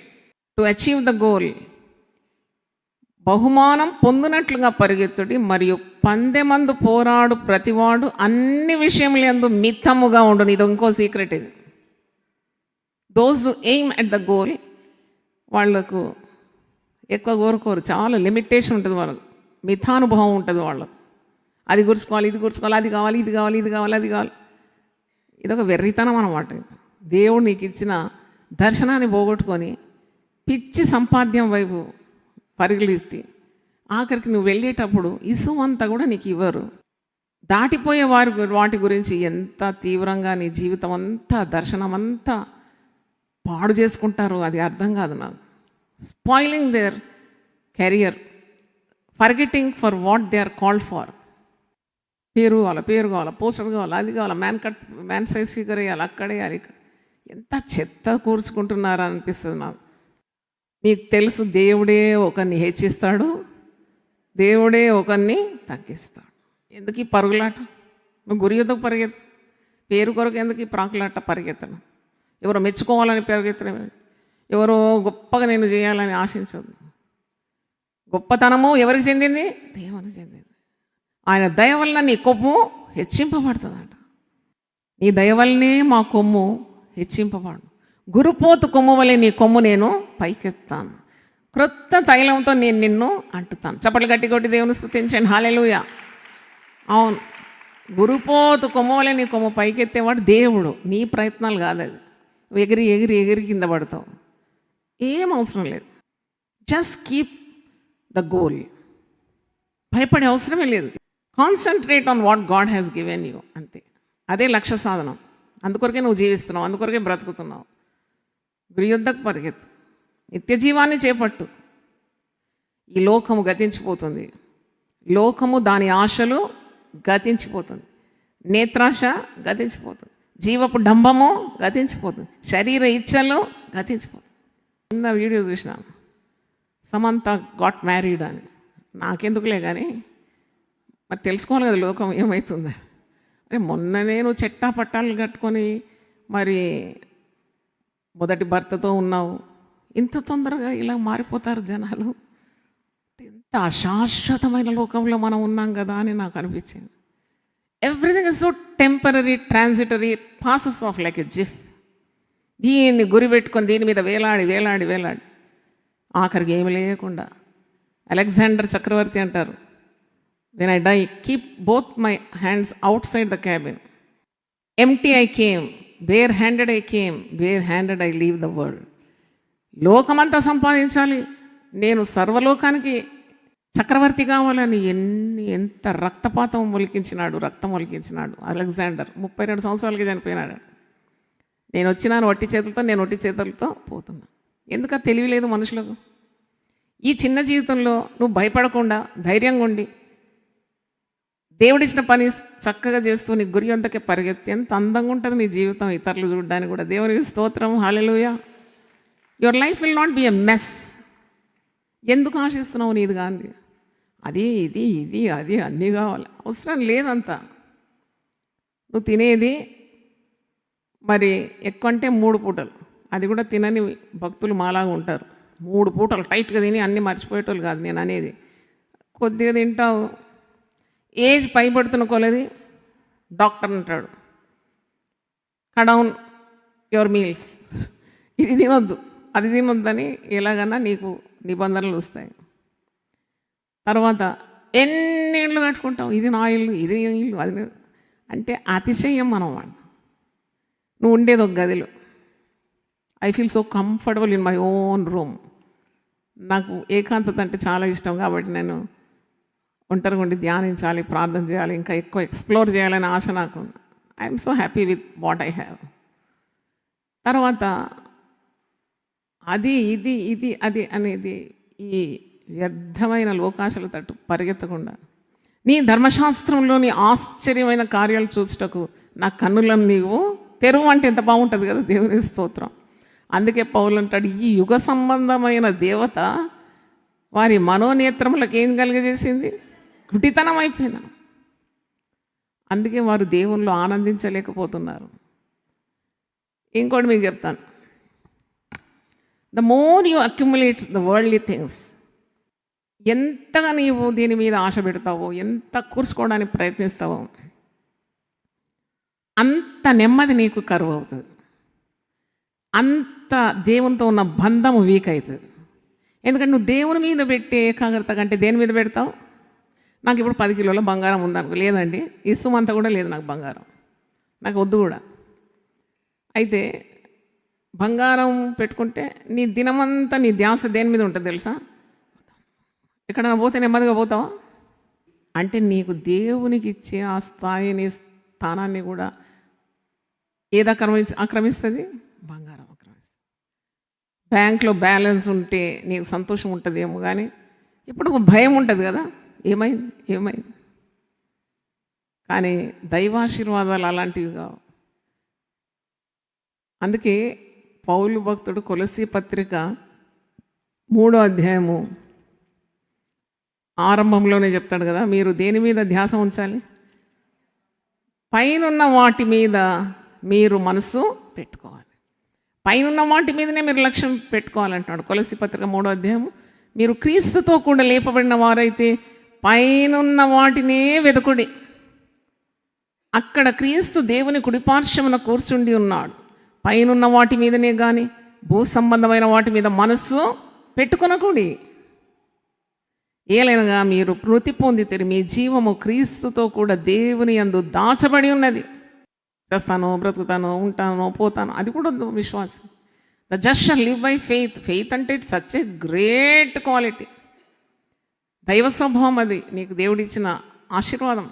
to achieve the goal. బహుమానం పొందునట్లుగా పరిగెత్తుడి. మరియు పందెమందు పోరాడు ప్రతివాడు అన్ని విషయములందు మితముగా ఉండును. ఇది ఇంకో సీక్రెట్. ఇది those aim at the goal వాళ్లకు ఎక్కువ కోరుకోరు, చాలా లిమిటేషన్ ఉంటుంది వాళ్ళకు, మిథానుభవం ఉంటుంది వాళ్ళకు. అది గుర్చుకోవాలి, ఇది గుర్చుకోవాలి, అది కావాలి, ఇది కావాలి, ఇది కావాలి, అది కావాలి. ఇదొక వెర్రితనం అన్నమాట. దేవుడు నీకు ఇచ్చిన దర్శనాన్ని పోగొట్టుకొని పిచ్చి సంపాద్యం వైపు పరుగులెత్తి ఆఖరికి నువ్వు వెళ్ళేటప్పుడు ఇసుమంతా కూడా నీకు ఇవ్వరు. దాటిపోయే వాటి గురించి ఎంత తీవ్రంగా నీ జీవితం అంతా దర్శనం అంతా పాడు చేసుకుంటారు, అది అర్థం కాదు నాకు. Spoiling their career, forgetting for what they are called for. పేరు కావాలా, పోస్టర్ కావాలా, అది కావాలా, మ్యాన్ సైజ్ ఫిగర్ వేయాలి, అక్కడే వేయాలి, ఇక్కడ. ఎంత చెత్త కూర్చుకుంటున్నారా అనిపిస్తుంది నాకు. నీకు తెలుసు దేవుడే ఒకరిని హెచ్చిస్తాడు, దేవుడే ఒకరిని తగ్గిస్తాడు. ఎందుకు ఈ పరుగులాట? నువ్వు గురి ఎందుకు పరిగెత్తు? పేరు కొరకు ఎందుకు ఈ ప్రాకులాట పరిగెత్తను? ఎవరో మెచ్చుకోవాలని పరిగెత్తడం, ఎవరో గొప్పగా నేను చేయాలని ఆశించదు. గొప్పతనము ఎవరికి చెందింది? దేవునికి చెందింది. ఆయన దయ వలన నీ కొమ్ము హెచ్చింపబడుతుందంట. నీ దయ వల్లనే మా కొమ్ము హెచ్చింపబడు. గురుపోతు కొమ్ము వలె నీ కొమ్ము నేను పైకెత్తాను, క్రొత్త తైలంతో నేను నిన్ను అంటుతాను. చప్పట్లు గట్టి కొట్టి దేవుని స్తుతించండి. హల్లెలూయా. అవును, గురుపోతు కొమ్ము వలె నీ కొమ్ము పైకెత్తేవాడు దేవుడు. నీ ప్రయత్నాలు కాదు అది. ఎగిరి ఎగిరి ఎగిరి కింద పడతావు. ఏం అవసరం లేదు. Just keep the goal. భయపడే అవసరమే లేదు. Concentrate on what God has given you, అంతే. అదే లక్ష్య సాధనం. అందుకొరకే నువ్వు జీవిస్తున్నావు, అందుకొరకే బ్రతుకుతున్నావు. గురి యొద్దకు పరిగెత్తు, నిత్య జీవాన్ని చేపట్టు. ఈ లోకము గతించిపోతుంది, లోకము దాని ఆశలు గతించిపోతుంది, నేత్రాశ గతించిపోతుంది, జీవపు డంబము గతించిపోతుంది, శరీర ఇచ్చలు గతించిపోతుంది. చిన్న వీడియో చూసినాను, సమంత గాట్ మ్యారీడ్ అని. నాకెందుకులే కానీ మరి తెలుసుకోవాలి కదా లోకం ఏమవుతుందా. అరే మొన్ననే నువ్వు చెట్టా పట్టాలు కట్టుకొని మరి మొదటి భర్తతో ఉన్నావు, ఇంత తొందరగా ఇలా మారిపోతారు జనాలు. ఎంత అశాశ్వతమైన లోకంలో మనం ఉన్నాం కదా అని నాకు అనిపించింది. Everything is so temporary, transitory, passes of like a GIF. దీన్ని గురి పెట్టుకొని దీని మీద వేలాడి వేలాడి వేలాడి ఆఖరికి ఏమి లేకుండా. అలెగ్జాండర్ చక్రవర్తి అంటారు, when I die keep both my hands outside the cabin, empty I came, bare handed I came, bare handed I leave the world. లోకమంతా సంపాదించాలి, నేను సర్వలోకానికి చక్రవర్తి కావాలని ఎంత రక్తం ఒలికించినాడు అలెగ్జాండర్. 32 సంవత్సరాలకి చనిపోయినాడు. నేను వచ్చినాను ఒట్టి చేతులతో పోతున్నా. ఎందుకు తెలియలేదు మనుషులకు? ఈ చిన్న జీవితంలో నువ్వు భయపడకుండా ధైర్యంగా ఉండి దేవుడిచ్చిన పని చక్కగా చేస్తూ నీ గురి అంతకే పరిగెత్తి ఎంత అందంగా ఉంటుంది నీ జీవితం, ఇతరులు చూడడానికి కూడా. దేవునికి స్తోత్రం, హల్లెలూయా. Your life will not be a mess. ఎందుకు ఆశిస్తున్నావు నీది కానీ? అది ఇది అది అన్నీ కావాలి, అవసరం లేదంతా. నువ్వు తినేది మరి ఎక్కువ అంటే 3 పూటలు, అది కూడా తినని భక్తులు మాలాగా ఉంటారు. 3 పూటలు టైట్గా తిని అన్నీ మర్చిపోయేటోళ్ళు కాదు నేను అనేది. కొద్దిగా తింటావు, ఏజ్ పైబడుతున్న కొలది డాక్టర్ అంటాడు, కట్ డౌన్ యువర్ మీల్స్, ఇది తినొద్దు అది తినొద్దని ఎలాగన్నా నీకు నిబంధనలు వస్తాయి. తర్వాత ఎన్ని ఇళ్ళు కట్టుకుంటావు, ఇది నా ఇల్లు, ఇది ఇల్లు, అది అంటే అతిశయం మనం. నువ్వు ఉండేది ఒక గదిలో. I feel so comfortable in my own room. నాకు ఏకాంతత అంటే చాలా ఇష్టం కాబట్టి నేను ఒంటరిగా ఉండి ధ్యానించాలి, ప్రార్థన చేయాలి, ఇంకా ఎక్కువ ఎక్స్ప్లోర్ చేయాలని ఆశ నాకు. I'm so happy with what I have. తర్వాత అది అది అనేది ఈ వ్యర్థమైన లోకాశల తట్టు పరిగెత్తకుండా నీ ధర్మశాస్త్రంలోని ఆశ్చర్యమైన కార్యాలు చూచుటకు నా కన్నులను నీవు తెరువు. అంటే ఎంత బాగుంటుంది కదా, దేవుని స్తోత్రం. అందుకే పౌలు అంటాడు, ఈ యుగ సంబంధమైన దేవత వారి మనోనేత్రములకు ఏం కలుగజేసింది? గుడ్డితనం అయిపోయింది. అందుకే వారు దేవుళ్ళు ఆనందించలేకపోతున్నారు. ఇంకోటి మీకు చెప్తాను, the more you accumulate the worldly things, ఎంతగా నీవు దీని మీద ఆశ పెడతావో, ఎంత కూర్చుకోవడానికి ప్రయత్నిస్తావో, అంత నెమ్మది నీకు కరువు అవుతుంది, అంత దేవునితో ఉన్న బంధము వీక్ అవుతుంది. ఎందుకంటే నువ్వు దేవుని మీద పెట్టే ఏకాగ్రత కంటే దేని మీద పెడతావు? నాకు ఇప్పుడు 10 కిలోల బంగారం ఉందనుకో, లేదండి ఇసుమంతా కూడా లేదు నాకు బంగారం, నాకు వద్దు కూడా. అయితే బంగారం పెట్టుకుంటే నీ దినమంతా నీ ధ్యాస దేని మీద ఉంటుంది తెలుసా? ఎక్కడైనా పోతే నెమ్మదిగా పోతావా? అంటే నీకు దేవునికి ఇచ్చే ఆ స్థాయిని, స్థానాన్ని కూడా ఏది ఆక్రమిస్తుంది? బంగారం ఆక్రమిస్తుంది. బ్యాంక్లో బ్యాలెన్స్ ఉంటే నీకు సంతోషం ఉంటుందేమో, కానీ ఇప్పుడు ఒక భయం ఉంటుంది కదా, ఏమైంది. కానీ దైవాశీర్వాదాలు అలాంటివి కావు. అందుకే పౌలు భక్తుడు కొలసీ పత్రిక 3వ అధ్యాయము ఆరంభంలోనే చెప్తాడు కదా, మీరు దేని మీద ధ్యాస ఉంచాలి? పైనున్న వాటి మీద మీరు మనసు పెట్టుకోవాలి. పైనున్న వాటి మీదనే మీరు లక్ష్యం పెట్టుకోవాలంటున్నాడు. కొలసీ పత్రిక 3వ అధ్యాయము, మీరు క్రీస్తుతో కూడా లేపబడిన వారైతే పైనున్న వాటినే వెతుకుడి, అక్కడ క్రీస్తు దేవుని కుడిపార్శ్వమున కూర్చుండి ఉన్నాడు. పైనున్న వాటి మీదనే కానీ భూ సంబంధమైన వాటి మీద మనస్సు పెట్టుకొనకూడి. ఏలైనగా మీరు మృతి పొందితే మీ జీవము క్రీస్తుతో కూడా దేవుని యందు దాచబడి ఉన్నది. చేస్తాను, బ్రతుకుతాను, ఉంటాను, పోతాను, అది కూడా విశ్వాసం. The just shall live by faith. Faith అంటే it's such a great quality. దైవ స్వభావం అది, నీకు దేవుడిచ్చిన ఆశీర్వాదం.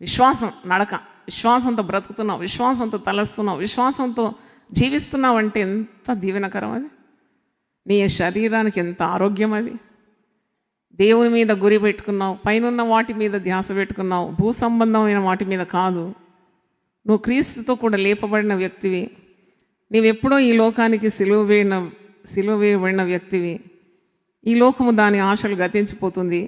విశ్వాసం నడక, విశ్వాసంతో బ్రతుకుతున్నావు, విశ్వాసంతో తలస్తున్నావు, విశ్వాసంతో జీవిస్తున్నావు అంటే ఎంత దీవెనకరం అది. నీ శరీరానికి ఎంత ఆరోగ్యం అది. దేవుని మీద గురి పెట్టుకున్నావు, పైనున్న వాటి మీద ధ్యాస పెట్టుకున్నావు, భూ సంబంధమైన వాటి మీద కాదు. నువ్వు క్రీస్తుతో కూడా లేపబడిన వ్యక్తివి. నీవెప్పుడో ఈ లోకానికి సిలువ వేయబడిన వ్యక్తివి. ఈ లోకము దాని ఆశలు గతించిపోతుంది,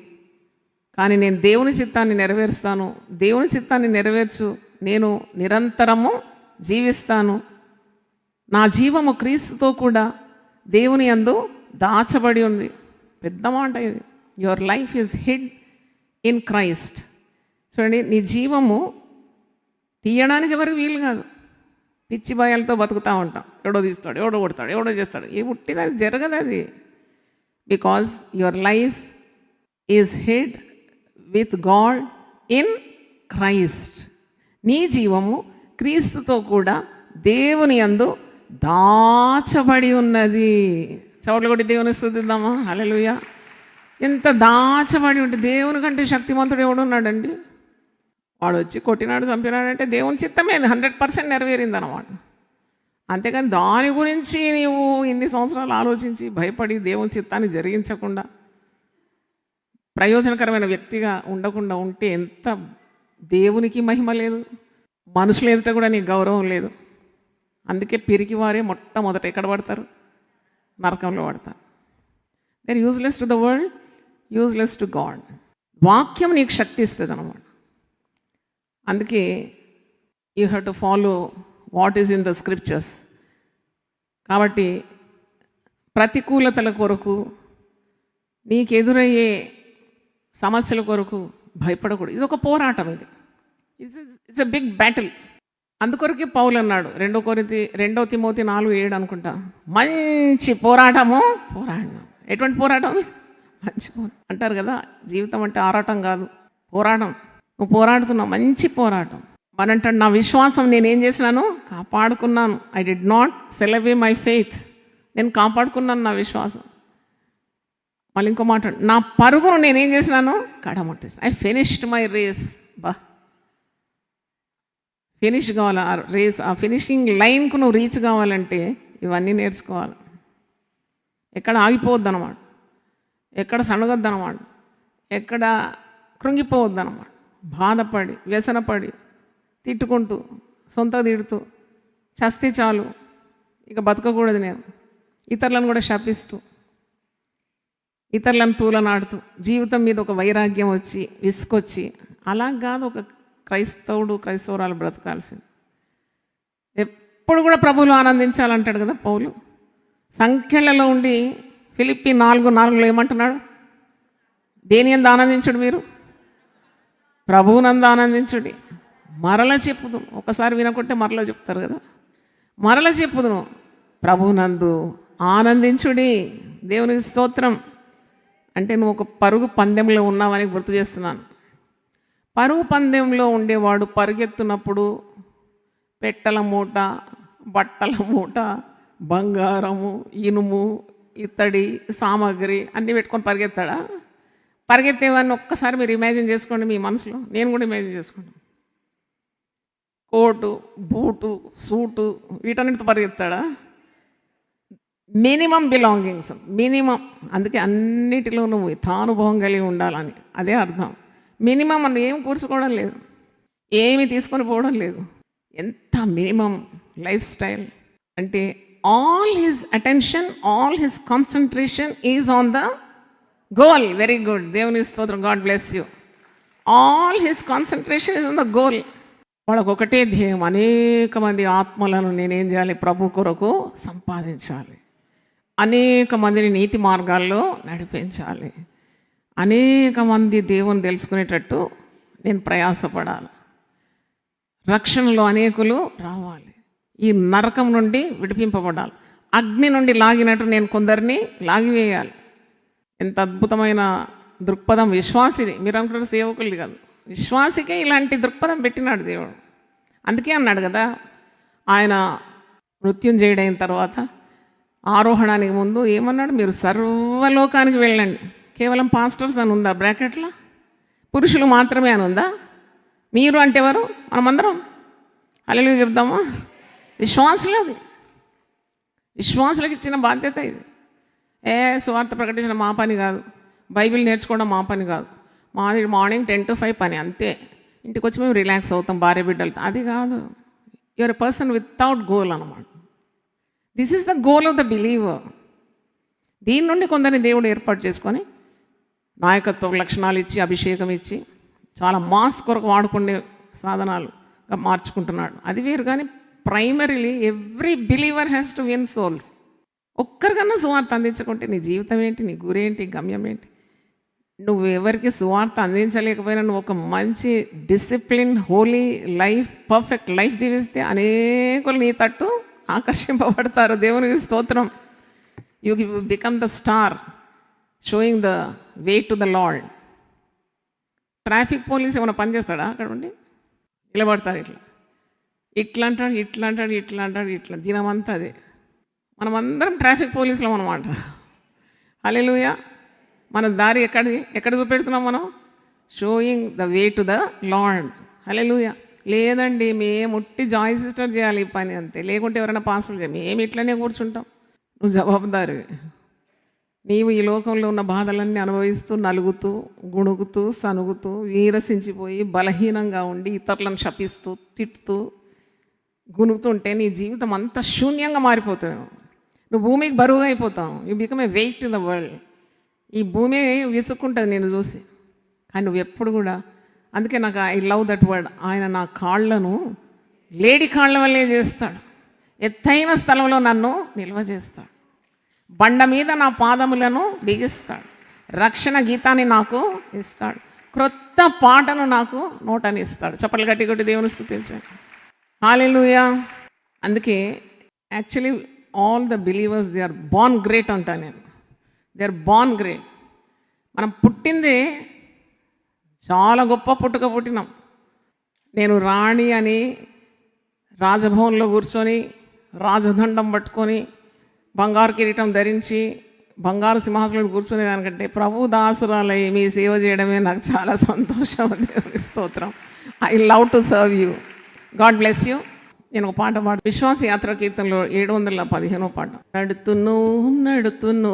కానీ నేను దేవుని చిత్తాన్ని నెరవేరుస్తాను. దేవుని చిత్తాన్ని నెరవేర్చు, నేను నిరంతరము జీవిస్తాను. నా జీవము క్రీస్తుతో కూడా దేవుని యందు దాచబడి ఉంది. పెద్ద మాట ఇది. Your life is hid in Christ. చూడండి, నీ జీవము తీయడానికి ఎవరికి వీలు కాదు. పిచ్చి భయాలతో బతుకుతూ ఉంటాం. ఎవడో తీస్తాడు, ఎవడో కొడతాడు, ఎవడో చేస్తాడు. ఏ పుట్టిన అది జరగదు అది. Because your life is hid with God in Christ. నీ జీవము క్రీస్తుతో కూడా దేవుని యందు దాచబడి ఉన్నది. చౌట్లు కొట్టి దేవుని స్తుతిద్దామా? హల్లెలూయా. ఎంత దాచబడి ఉంటే, దేవుని కంటే శక్తిమంతుడు ఎవడున్నాడండి? వాడు వచ్చి కొట్టినాడు, చంపినాడంటే దేవుని చిత్తమే 100% నెరవేరింది అన్నమాట. అంతేకాని దాని గురించి నీవు ఇన్ని సంవత్సరాలు ఆలోచించి భయపడి దేవుని చిత్తాన్ని జరిగించకుండా ప్రయోజనకరమైన వ్యక్తిగా ఉండకుండా ఉంటే ఎంత దేవునికి మహిమ లేదు, మనుషులు ఎదుట కూడా నీకు గౌరవం లేదు. అందుకే పిరికి వారే మొట్టమొదట ఎక్కడ పడతారు? నరకంలో పడతారు. They are useless to the world, useless to God. వాక్యం నీకు శక్తి ఇస్తుంది అన్నమాట. అందుకే you have to follow what is in the scriptures. కాబట్టి ప్రతికూలతల కొరకు, నీకు ఎదురయ్యే సమస్యల కొరకు భయపడకూడదు. ఇది ఒక పోరాటం. ఇది ఇట్స్ ఎ బిగ్ బ్యాటిల్. అందుకొరకే పౌలు అన్నాడు 2 తిమోతి 4:7 అనుకుంటా, మంచి పోరాటము పోరాడినా. ఎటువంటి పోరాటం? మంచి పోరాటం అంటారు కదా. జీవితం అంటే ఆరాటం కాదు, పోరాటం. నువ్వు పోరాడుతున్నావు, మంచి పోరాటం. మనంటాడు, నా విశ్వాసం నేనేం చేసినాను? కాపాడుకున్నాను. I did not sell away my faith. నేను కాపాడుకున్నాను నా విశ్వాసం. మళ్ళీ ఇంకో మాట, నా పరుగును నేనేం చేసినాను? కడముట్టేసాను. I finished my race. Finish కావాలి ఆ రేస్. ఆ ఫినిషింగ్ లైన్కు నువ్వు రీచ్ కావాలంటే ఇవన్నీ నేర్చుకోవాలి. ఎక్కడ ఆగిపోవద్దు అన్నమాట, ఎక్కడ సణగొద్దు అన్నమాట, ఎక్కడ కృంగిపోవద్దు అన్నమాట. బాధపడి, వ్యసనపడి, తిట్టుకుంటూ, సొంత తిడుతూ చస్తే చాలు, ఇక బతకకూడదు నేను, ఇతరులను కూడా శపిస్తూ, ఇతరులను తూలనాడుతూ, జీవితం మీద ఒక వైరాగ్యం వచ్చి విసుకొచ్చి, అలా కాదు ఒక క్రైస్తవురాలు బ్రతకాల్సింది. ఎప్పుడు కూడా ప్రభువులో ఆనందించాలంటాడు కదా పౌలు. సంఖ్యలలో ఉండి ఫిలిప్పీ 4:4 ఏమంటున్నాడు? దేని యందు ఆనందించుడు మీరు? ప్రభువునందు ఆనందించుడి. మరల చెప్పుదు, ఒకసారి వినకుంటే మరల చెప్తారు కదా, మరల చెప్పుదును, ప్రభువునందు ఆనందించుడి. దేవునికి స్తోత్రం. అంటే నువ్వు ఒక పరుగు పందెంలో ఉన్నావని గుర్తు చేస్తున్నాను. పరుగు పందెంలో ఉండేవాడు పరిగెత్తున్నప్పుడు పెట్టెల మూట, బట్టల మూట, బంగారము, ఇనుము, ఇత్తడి సామాగ్రి అన్నీ పెట్టుకొని పరిగెత్తాడా? పరిగెత్తేవాడిని ఒక్కసారి మీరు ఇమాజిన్ చేసుకోండి మీ మనసులో. నేను కూడా ఇమాజిన్ చేసుకోండి. కోటు, బూటు, సూటు వీటన్నిటితో పరిగెత్తాడా? Minimum belongings, minimum. అందుకే అన్నిటిలో నువ్వు తానుభవం కలిగి ఉండాలని, అదే అర్థం. మినిమం మనం ఏం కూర్చుకోవడం లేదు, ఏమి తీసుకొని పోవడం లేదు. ఎంత మినిమం లైఫ్ స్టైల్ అంటే all his attention, all his concentration is on the goal. Very good, దేవుని స్తోత్రం, God bless you. All his concentration is on the goal. వాళ్ళకు ఒకటే ధ్యేయం, అనేక మంది ఆత్మలను నేనేం చేయాలి? ప్రభు కొరకు సంపాదించాలి, అనేక మందిని నీతి మార్గాల్లో నడిపించాలి, అనేక మంది దేవుని తెలుసుకునేటట్టు నేను ప్రయాసపడాలి, రక్షణలో అనేకులు రావాలి, ఈ నరకం నుండి విడిపింపబడాలి, అగ్ని నుండి లాగినట్టు నేను కొందరిని లాగివేయాలి. ఎంత అద్భుతమైన దృక్పథం విశ్వాసిది. మీరు అనుకుంటారు సేవకులది కాదు, విశ్వాసికే ఇలాంటి దృక్పథం పెట్టినాడు దేవుడు. అందుకే అన్నాడు కదా, ఆయన మృత్యుంజయుడైన తర్వాత ఆరోహణానికి ముందు ఏమన్నాడు? మీరు సర్వలోకానికి వెళ్ళండి. కేవలం పాస్టర్స్ అని ఉందా బ్రాకెట్లో? పురుషులు మాత్రమే అని ఉందా? మీరు అంటే ఎవరు? మనమందరం హల్లెలూయా చెప్దామా? విశ్వాసులది, విశ్వాసులకు ఇచ్చిన బాధ్యత ఇది. సువార్త ప్రకటించడం మా పని కాదు, బైబిల్ నేర్చుకోవడం మా పని కాదు, మాది మార్నింగ్ 10 to 5 పని అంతే. ఇంటికి వచ్చి మేము రిలాక్స్ అవుతాం భార్య బిడ్డలతో, అది కాదు. Your a person without goal అన్నమాట. This is the goal of the believer. దీని నుండి కొందరిని దేవుడు ఏర్పాటు చేసుకొని నాయకత్వ లక్షణాలు ఇచ్చి, అభిషేకం ఇచ్చి, చాలా మాస్ కొరకు వాడుకునే సాధనాలుగా మార్చుకుంటున్నాడు. అది వేరు. కానీ primarily every believer has to win souls. ఒక్కరికన్నా సువార్త అందించకుంటే నీ జీవితం ఏంటి? నీ గురేంటి? గమ్యం ఏంటి? నువ్వు ఎవరికి సువార్త అందించలేకపోయినా నువ్వు ఒక మంచి discipline, Holi life, perfect life జీవిస్తే అనేకులు నీ తట్టు ఆకర్షింపబడతారు. దేవునికి స్తోత్రం. You become the star sowing the way to the lord. Traffic police ఏమైనా పనిచేస్తాడా? అక్కడ ఉండి నిలబడతాడు, ఇట్లా అంటాడు, ఇట్లా అంటాడు, ఇట్లా అంటాడు, ఇట్లా దినమంతా అదే. మనమందరం ట్రాఫిక్ పోలీసులం అన్నమాట. హల్లెలూయా. మన దారి ఎక్కడ చూపెడుతున్నాం మనం? Showing the way to the Lord. హల్లెలూయా. లేదండి మేము ఉట్టి జాయ్ సిస్టర్ చేయాలి ఈ పని అంతే, లేకుంటే ఎవరైనా పాసులు చేయాలి, మేము ఇట్లనే కూర్చుంటాం. నువ్వు జవాబుదారి. నీవు ఈ లోకంలో ఉన్న బాధలన్నీ అనుభవిస్తూ, నలుగుతూ, గుణుగుతూ, సనుగుతూ, వీరసించిపోయి బలహీనంగా ఉండి ఇతరులను శపిస్తూ, తిట్టుతూ, గుణుగుతుంటే నీ జీవితం అంతా శూన్యంగా మారిపోతుంది. నువ్వు భూమికి బరువుగా అయిపోతావు. You become a weight to the world. ఈ భూమి విసుక్కుంటుంది నేను చూసి. కానీ నువ్వు ఎప్పుడు కూడా, అందుకే నాకు ఐ లవ్ దట్ వర్డ్, ఆయన నా కాళ్ళను లేడి కాళ్ళ వల్లే చేస్తాడు, ఎత్తైన స్థలంలో నన్ను నిల్వ చేస్తాడు, బండ మీద నా పాదములను బిగిస్తాడు, రక్షణ గీతాన్ని నాకు ఇస్తాడు, క్రొత్త పాటను నాకు నోటని ఇస్తాడు. చప్పట్లు గట్టి కొట్టి దేవుని స్తుతించండి. హల్లెలూయా. అందుకే actually all the believers they are born great అంటా నేను. They are born great. మనం పుట్టిందే చాలా గొప్ప పుట్టుక పుట్టినాం. నేను రాణి అని రాజభవన్లో కూర్చొని రాజదండం పట్టుకొని బంగారు కిరీటం ధరించి బంగారు సింహాసనంలో కూర్చునే దానికంటే ప్రభు దాసురాలై మీ సేవ చేయడమే నాకు చాలా సంతోషం. దేవుని స్తోత్రం. I love to serve you. God bless you. నేను ఒక పాట విశ్వాస యాత్ర కీర్తనలో 715వ పాట. నడుతును నడుతును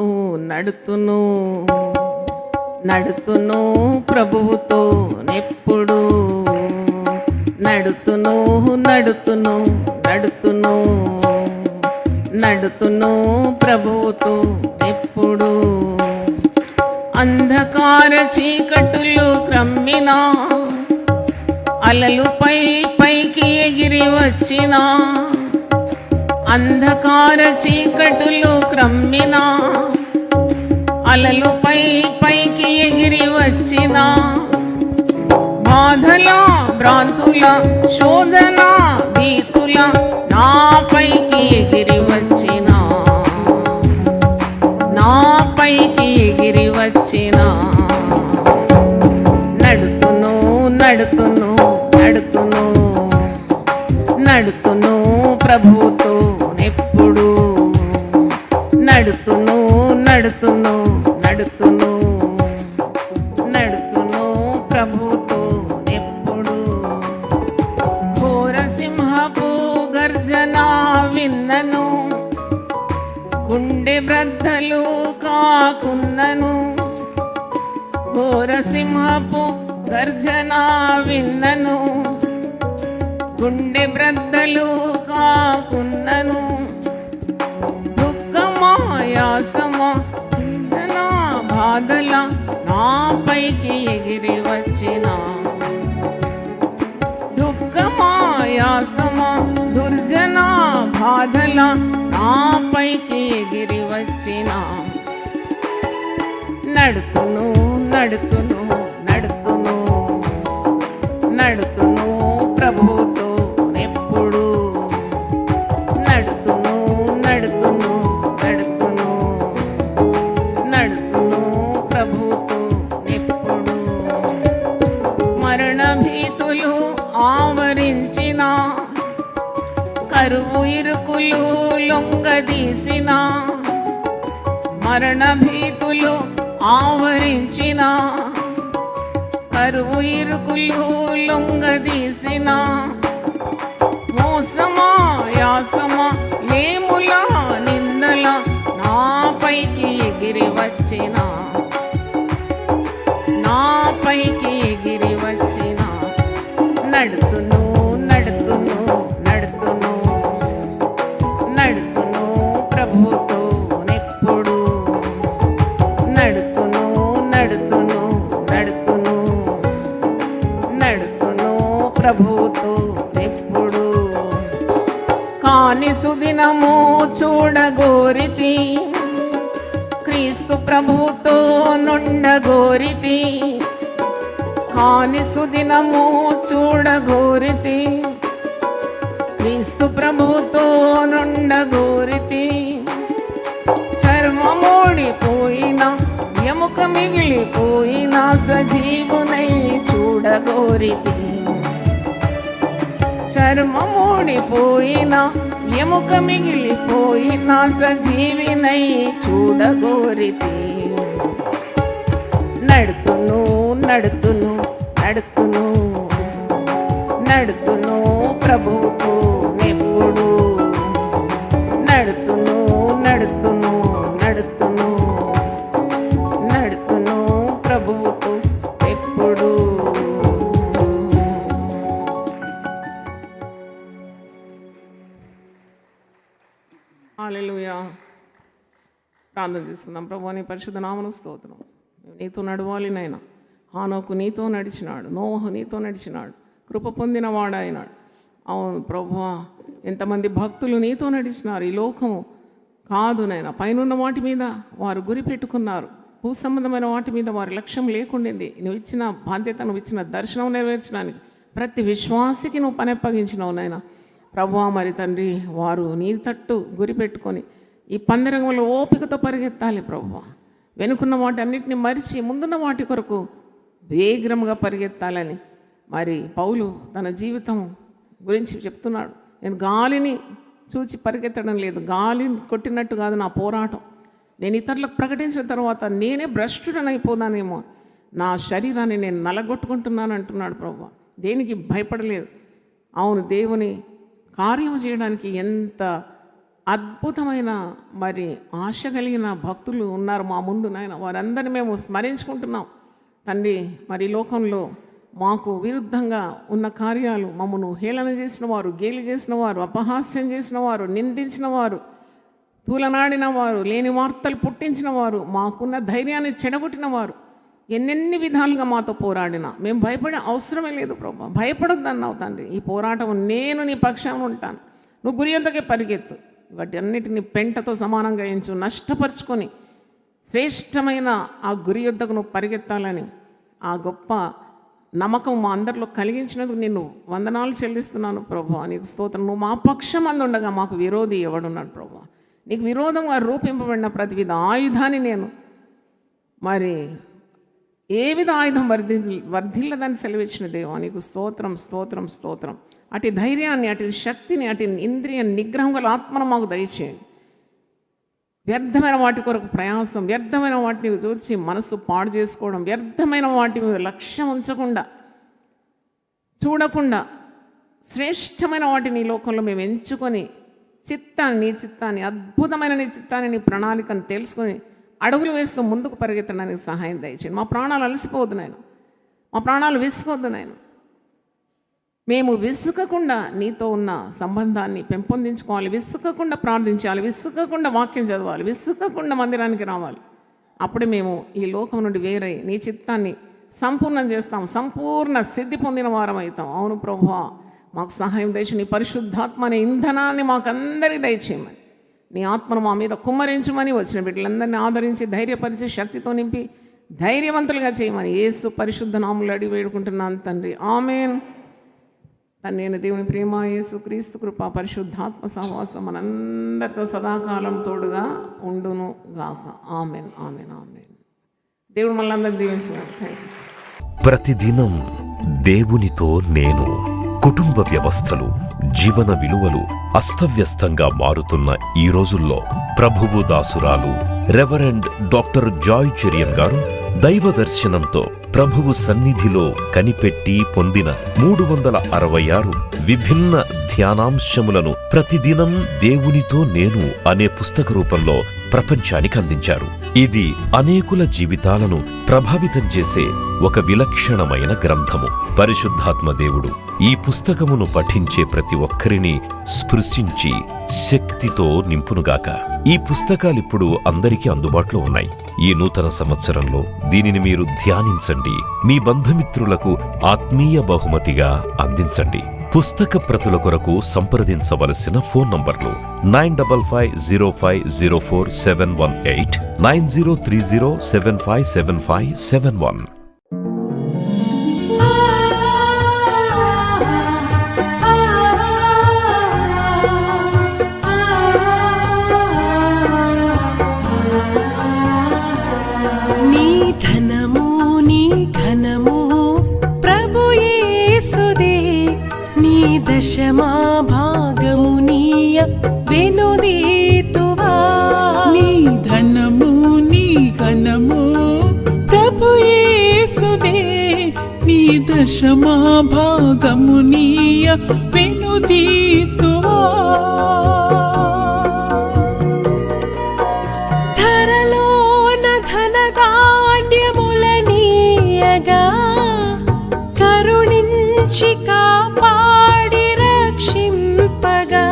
నడుతును నడుతును ప్రభువుతో నెప్పుడు, నడుతును నడుతును నడుతును నడుతును ప్రభువుతో ఎప్పుడు. అంధకార చీకటులు క్రమ్మినా, అలలు పైకి ఎగిరి వచ్చినా, అంధకార చీకటులు క్రమ్మినా, అలలు పైకి ఎగిరి వచ్చినా, బాధల భ్రాంతుల శోధన భీతుల నా పైకి ఎగిరి వచ్చినా, నా పైకి ఎగిరి వచ్చినా, నడుతును నడుతును నడుతును నడుతును ప్రభువుతో ఎప్పుడు. నడుతును నడుతును నడుతును నడుతును ప్రభువుతో ఎప్పుడు. ఘోర సింహపు గర్జన విన్నను, గుండె బ్రద్దలు కాకున్నను. ఘోర సింహపు గర్జన విన్నను, గుండె బ్రద్దలు కాకున్నను. దుఃఖమాయాసమా నిందన బాధల నా పైకి ఎగిరి వచ్చిన, దుఃఖమాయాసమా దుర్జన బాధల నా పైకి ఎగిరి వచ్చిన, నడుతును నడుతును నడుతును నడుతును ప్రభువుతో ఎప్పుడు. నడుతును నడుతును నడుతును నడుతును ప్రభువుతో ఎప్పుడు. మరణ భీతులు ఆవరించిన, కరువు ఇరుకులు లొంగదీసిన, మరణ భీతులు ఆవరించిన, కరువు ఇరుకులు లొంగదీసిన, మోసమా యాసమా లేముల నిందల నా పైకి ఎగిరి వచ్చిన, నా పైకి ఎగిరి వచ్చిన, నడుతును నడుతును నడుతును నడుతును ప్రభుతో ఎప్పుడు. నడుతును నడుతును నడుతును నడుతును ప్రభుతో ఎప్పుడు. కాని సుదినము చూడగోరితి, క్రీస్తు ప్రభుతో నుండగోరితి. కాని సుదినము చూడగోరితి, క్రీస్తు ప్రభుతో నుండగోరితి. చర్మమోడిపోయిన ఎముక మిగిలిపోయిన సజీవునై చూడగోరితి. చర్మమోడిపోయిన ఎముక మిగిలిపోయిన సజీవినై చూడగోరితి. నడుతును నడుతును నడుతును నడుతును ప్రభువుతో ఎప్పుడు. నడుతును నడుతును నడుతును నడుతును ప్రభువుతో ఎప్పుడు. హల్లెలూయా. ప్రార్థన చేసుకుందాం. ప్రభువా నీ పరిశుద్ధ నామమున స్తోత్రం. నీతో నడవాలి నాయనా. హానోకు నీతో నడిచినాడు, నోవహు నీతో నడిచినాడు, కృప పొందిన వాడాయినాడు. అవును ప్రభువా, ఎంతమంది భక్తులు నీతో నడిచినారు. ఈ లోకము కాదు నాయన, పైనున్న వాటి మీద వారు గురి పెట్టుకున్నారు. భూ సంబంధమైన వాటి మీద వారి లక్ష్యం లేకుండింది. నువ్వు ఇచ్చిన బాధ్యత, నువ్వు ఇచ్చిన దర్శనం నెరవేర్చడానికి ప్రతి విశ్వాసికి నువ్వు పని అప్పగించినావు నాయన. ప్రభువా మరి తండ్రి, వారు నీ తట్టు గురి పెట్టుకొని ఈ పందరంగంలో ఓపికతో పరిగెత్తాలి ప్రభువా. వెనుకున్న వాటి అన్నిటిని మరిచి ముందున్న వాటి కొరకు వేగంగా పరిగెత్తాలని మరి పౌలు తన జీవితం గురించి చెప్తున్నాడు. నేను గాలిని చూచి పరిగెత్తడం లేదు, గాలిని కొట్టినట్టు కాదు నా పోరాటం. నేను ఇతరులకు ప్రకటించిన తర్వాత నేనే భ్రష్టుడనైపోదానేమో, నా శరీరాన్ని నేను నలగొట్టుకుంటున్నాను అంటున్నాడు ప్రభువా. దేనికి భయపడలేదు. అవును, దేవుని కార్యం చేయడానికి ఎంత అద్భుతమైన మరి ఆశ కలిగిన భక్తులు ఉన్నారు మా ముందు నాయన. వారందరినీ మేము స్మరించుకుంటున్నాం తండ్రి. మరి లోకంలో మాకు విరుద్ధంగా ఉన్న కార్యాలు, మమ్మను హేళన చేసిన వారు, గేలి చేసిన వారు, అపహాస్యం చేసిన వారు, నిందించిన వారు, పూలనాడిన వారు, లేని వార్తలు పుట్టించిన వారు, మాకున్న ధైర్యాన్ని చెడగొట్టిన వారు ఎన్నెన్ని విధాలుగా మాతో పోరాడినా మేము భయపడే అవసరమే లేదు ప్రభా. భయపడొద్దన్నావు తండ్రి. ఈ పోరాటం నేను నీ పక్షాన ఉంటాను. నువ్వు గురి అంతకే పరిగెత్తు. వాటి అన్నిటిని పెంటతో సమానంగా ఎంచు, నష్టపరుచుకొని శ్రేష్టమైన ఆ గురి యొద్దకు నువ్వు పరిగెత్తాలని ఆ గొప్ప నమ్మకం మా అందరిలో కలిగించినందుకు నిన్ను వందనాలు చెల్లిస్తున్నాను ప్రభా. నీకు స్తోత్రం. నువ్వు మా పక్షం ఉండగా మాకు విరోధి ఎవడున్నాడు ప్రభా. నీకు విరోధంగా రూపింపబడిన ప్రతివిధ ఆయుధాన్ని నేను మరి ఏ విధ ఆయుధం వర్ధిల్లదని సెలవిచ్చిన దేవా నీకు స్తోత్రం స్తోత్రం స్తోత్రం. అటు ధైర్యాన్ని, అటు శక్తిని, అటు ఇంద్రియ నిగ్రహం గల ఆత్మను మాకు దయచేయండి. వ్యర్థమైన వాటి కొరకు ప్రయాసం, వ్యర్థమైన వాటిని చూర్చి మనసు పాడు చేసుకోవడం, వ్యర్థమైన వాటి మీద లక్ష్యం ఉంచకుండా చూడకుండా శ్రేష్టమైన వాటిని ఈ లోకంలో మేము ఎంచుకొని నీ చిత్తాన్ని అద్భుతమైన నీ చిత్తాన్ని, నీ ప్రణాళికను తెలుసుకొని అడుగులు వేస్తూ ముందుకు పరిగెత్తడానికి సహాయం దయచేయండి. మా ప్రాణాలు అలసిపోవద్దు నాయన, మా ప్రాణాలు విసుకొద్దు నాయన. మేము విసుకకుండా నీతో ఉన్న సంబంధాన్ని పెంపొందించుకోవాలి, విసుకకుండా ప్రార్థించాలి, విసుకకుండా వాక్యం చదవాలి, విసుకకుండా మందిరానికి రావాలి. అప్పుడు మేము ఈ లోకం నుండి వేరై నీ చిత్తాన్ని సంపూర్ణం చేస్తాం, సంపూర్ణ సిద్ధి పొందిన వారం అవుతాం. అవును ప్రభువా, మాకు సహాయం దయచేసి నీ పరిశుద్ధాత్మ అనే ఇంధనాన్ని మాకందరికీ దయచేయమని, నీ ఆత్మను మా మీద కుమ్మరించమని, వచ్చిన బిడ్డలందరినీ ఆదరించి ధైర్యపరిచి శక్తితో నింపి ధైర్యవంతులుగా చేయమని యేసు పరిశుద్ధ నామములో అడిగి వేడుకుంటున్నాను తండ్రి. ఆమేన్. తండ్రి దేవుని ప్రేమ, యేసు క్రీస్తు కృప, పరిశుద్ధాత్మ సహవాసం మనందరితో సదాకాలం తోడుగా ఉండును గాక. ఆమేన్ ఆమేన్ ఆమేన్. దేవుడు మళ్ళీ అందరికీ దీవించుగాక. ప్రతిదినం దేవునితో నేను. కుటుంబ వ్యవస్థలు, జీవన విలువలు అస్తవ్యస్తంగా మారుతున్న ఈ రోజుల్లో ప్రభువు దాసురాలు రెవరెండ్ డాక్టర్ జాయ్ చెరియన్ గారు దైవ దర్శనంతో ప్రభువు సన్నిధిలో కనిపెట్టి పొందిన 366 విభిన్న ధ్యానాంశములను ప్రతిదినం దేవునితో నేను అనే పుస్తక రూపంలో ప్రపంచానికి అందించారు. ఇది అనేకుల జీవితాలను ప్రభావితం చేసే ఒక విలక్షణమైన గ్రంథము. పరిశుద్ధాత్మ దేవుడు ఈ పుస్తకమును పఠించే ప్రతి ఒక్కరిని స్పృశించి శక్తితో నింపునుగాక. ఈ పుస్తకాలిప్పుడు అందరికీ అందుబాటులో ఉన్నాయి. ఈ నూతన సంవత్సరంలో దీనిని మీరు ధ్యానించండి, మీ బంధుమిత్రులకు ఆత్మీయ బహుమతిగా అందించండి. పుస్తక ప్రతుల కొరకు సంప్రదించవలసిన ఫోన్ నంబర్లు 9550504718, 9030757571. దశమా భాగమునీయ వెనుదీతువా. నీ ధనము నీ ఘనము ప్రభు యేసుదే, నీ దశమా భాగమునీయ వెనుదీతువా. ధరలోన ధనధాన్యములనీయగా కరుణించి కాపాడి రక్షింపగా.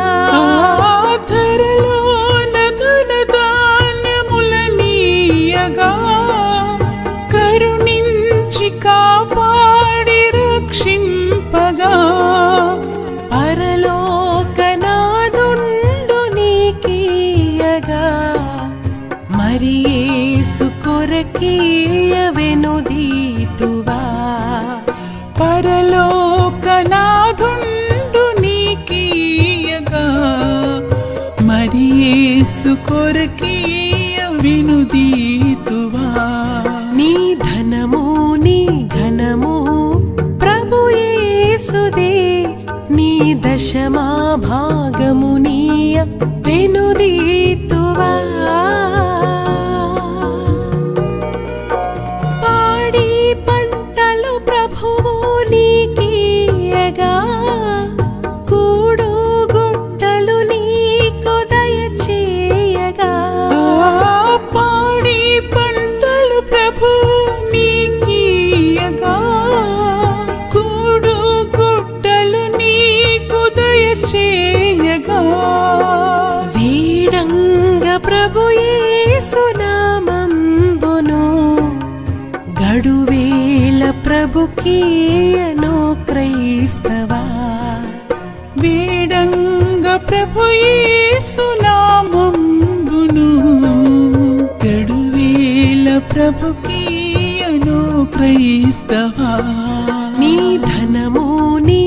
ధరలోన ధనధాన్యములనీయగా కరుణించి కాపాడి రక్షింపగా. పరలోకనాదుండు నీకీయగా మరి యేసు కొరకీయ వెనుదీతువా. పరలోకనాథుండు నీకీయగా మరి యేసు కొరకీయ వెనుదీతువా. నీ ధనము నీ ఘనము ప్రభు యేసుదే, నీ దశమా భాగమునీయ వెనుదీతువా. పాడి పంటలు ప్రభువు నీకీయగా కూడు గుట్టలు నీకు దయచేయగా. పాడి పంటలు ప్రభు నీకీయగా కూడు గుట్టలు నీకు దయచేయగా. వీడంగ ప్రభు యేసు నామంబును గడువేల ప్రభుకీయను క్రైస్తవా వేడంగా ప్రభు యేసు నామంబును గడువేల ప్రభుకీయను క్రైస్తవా నీ ధనము నీ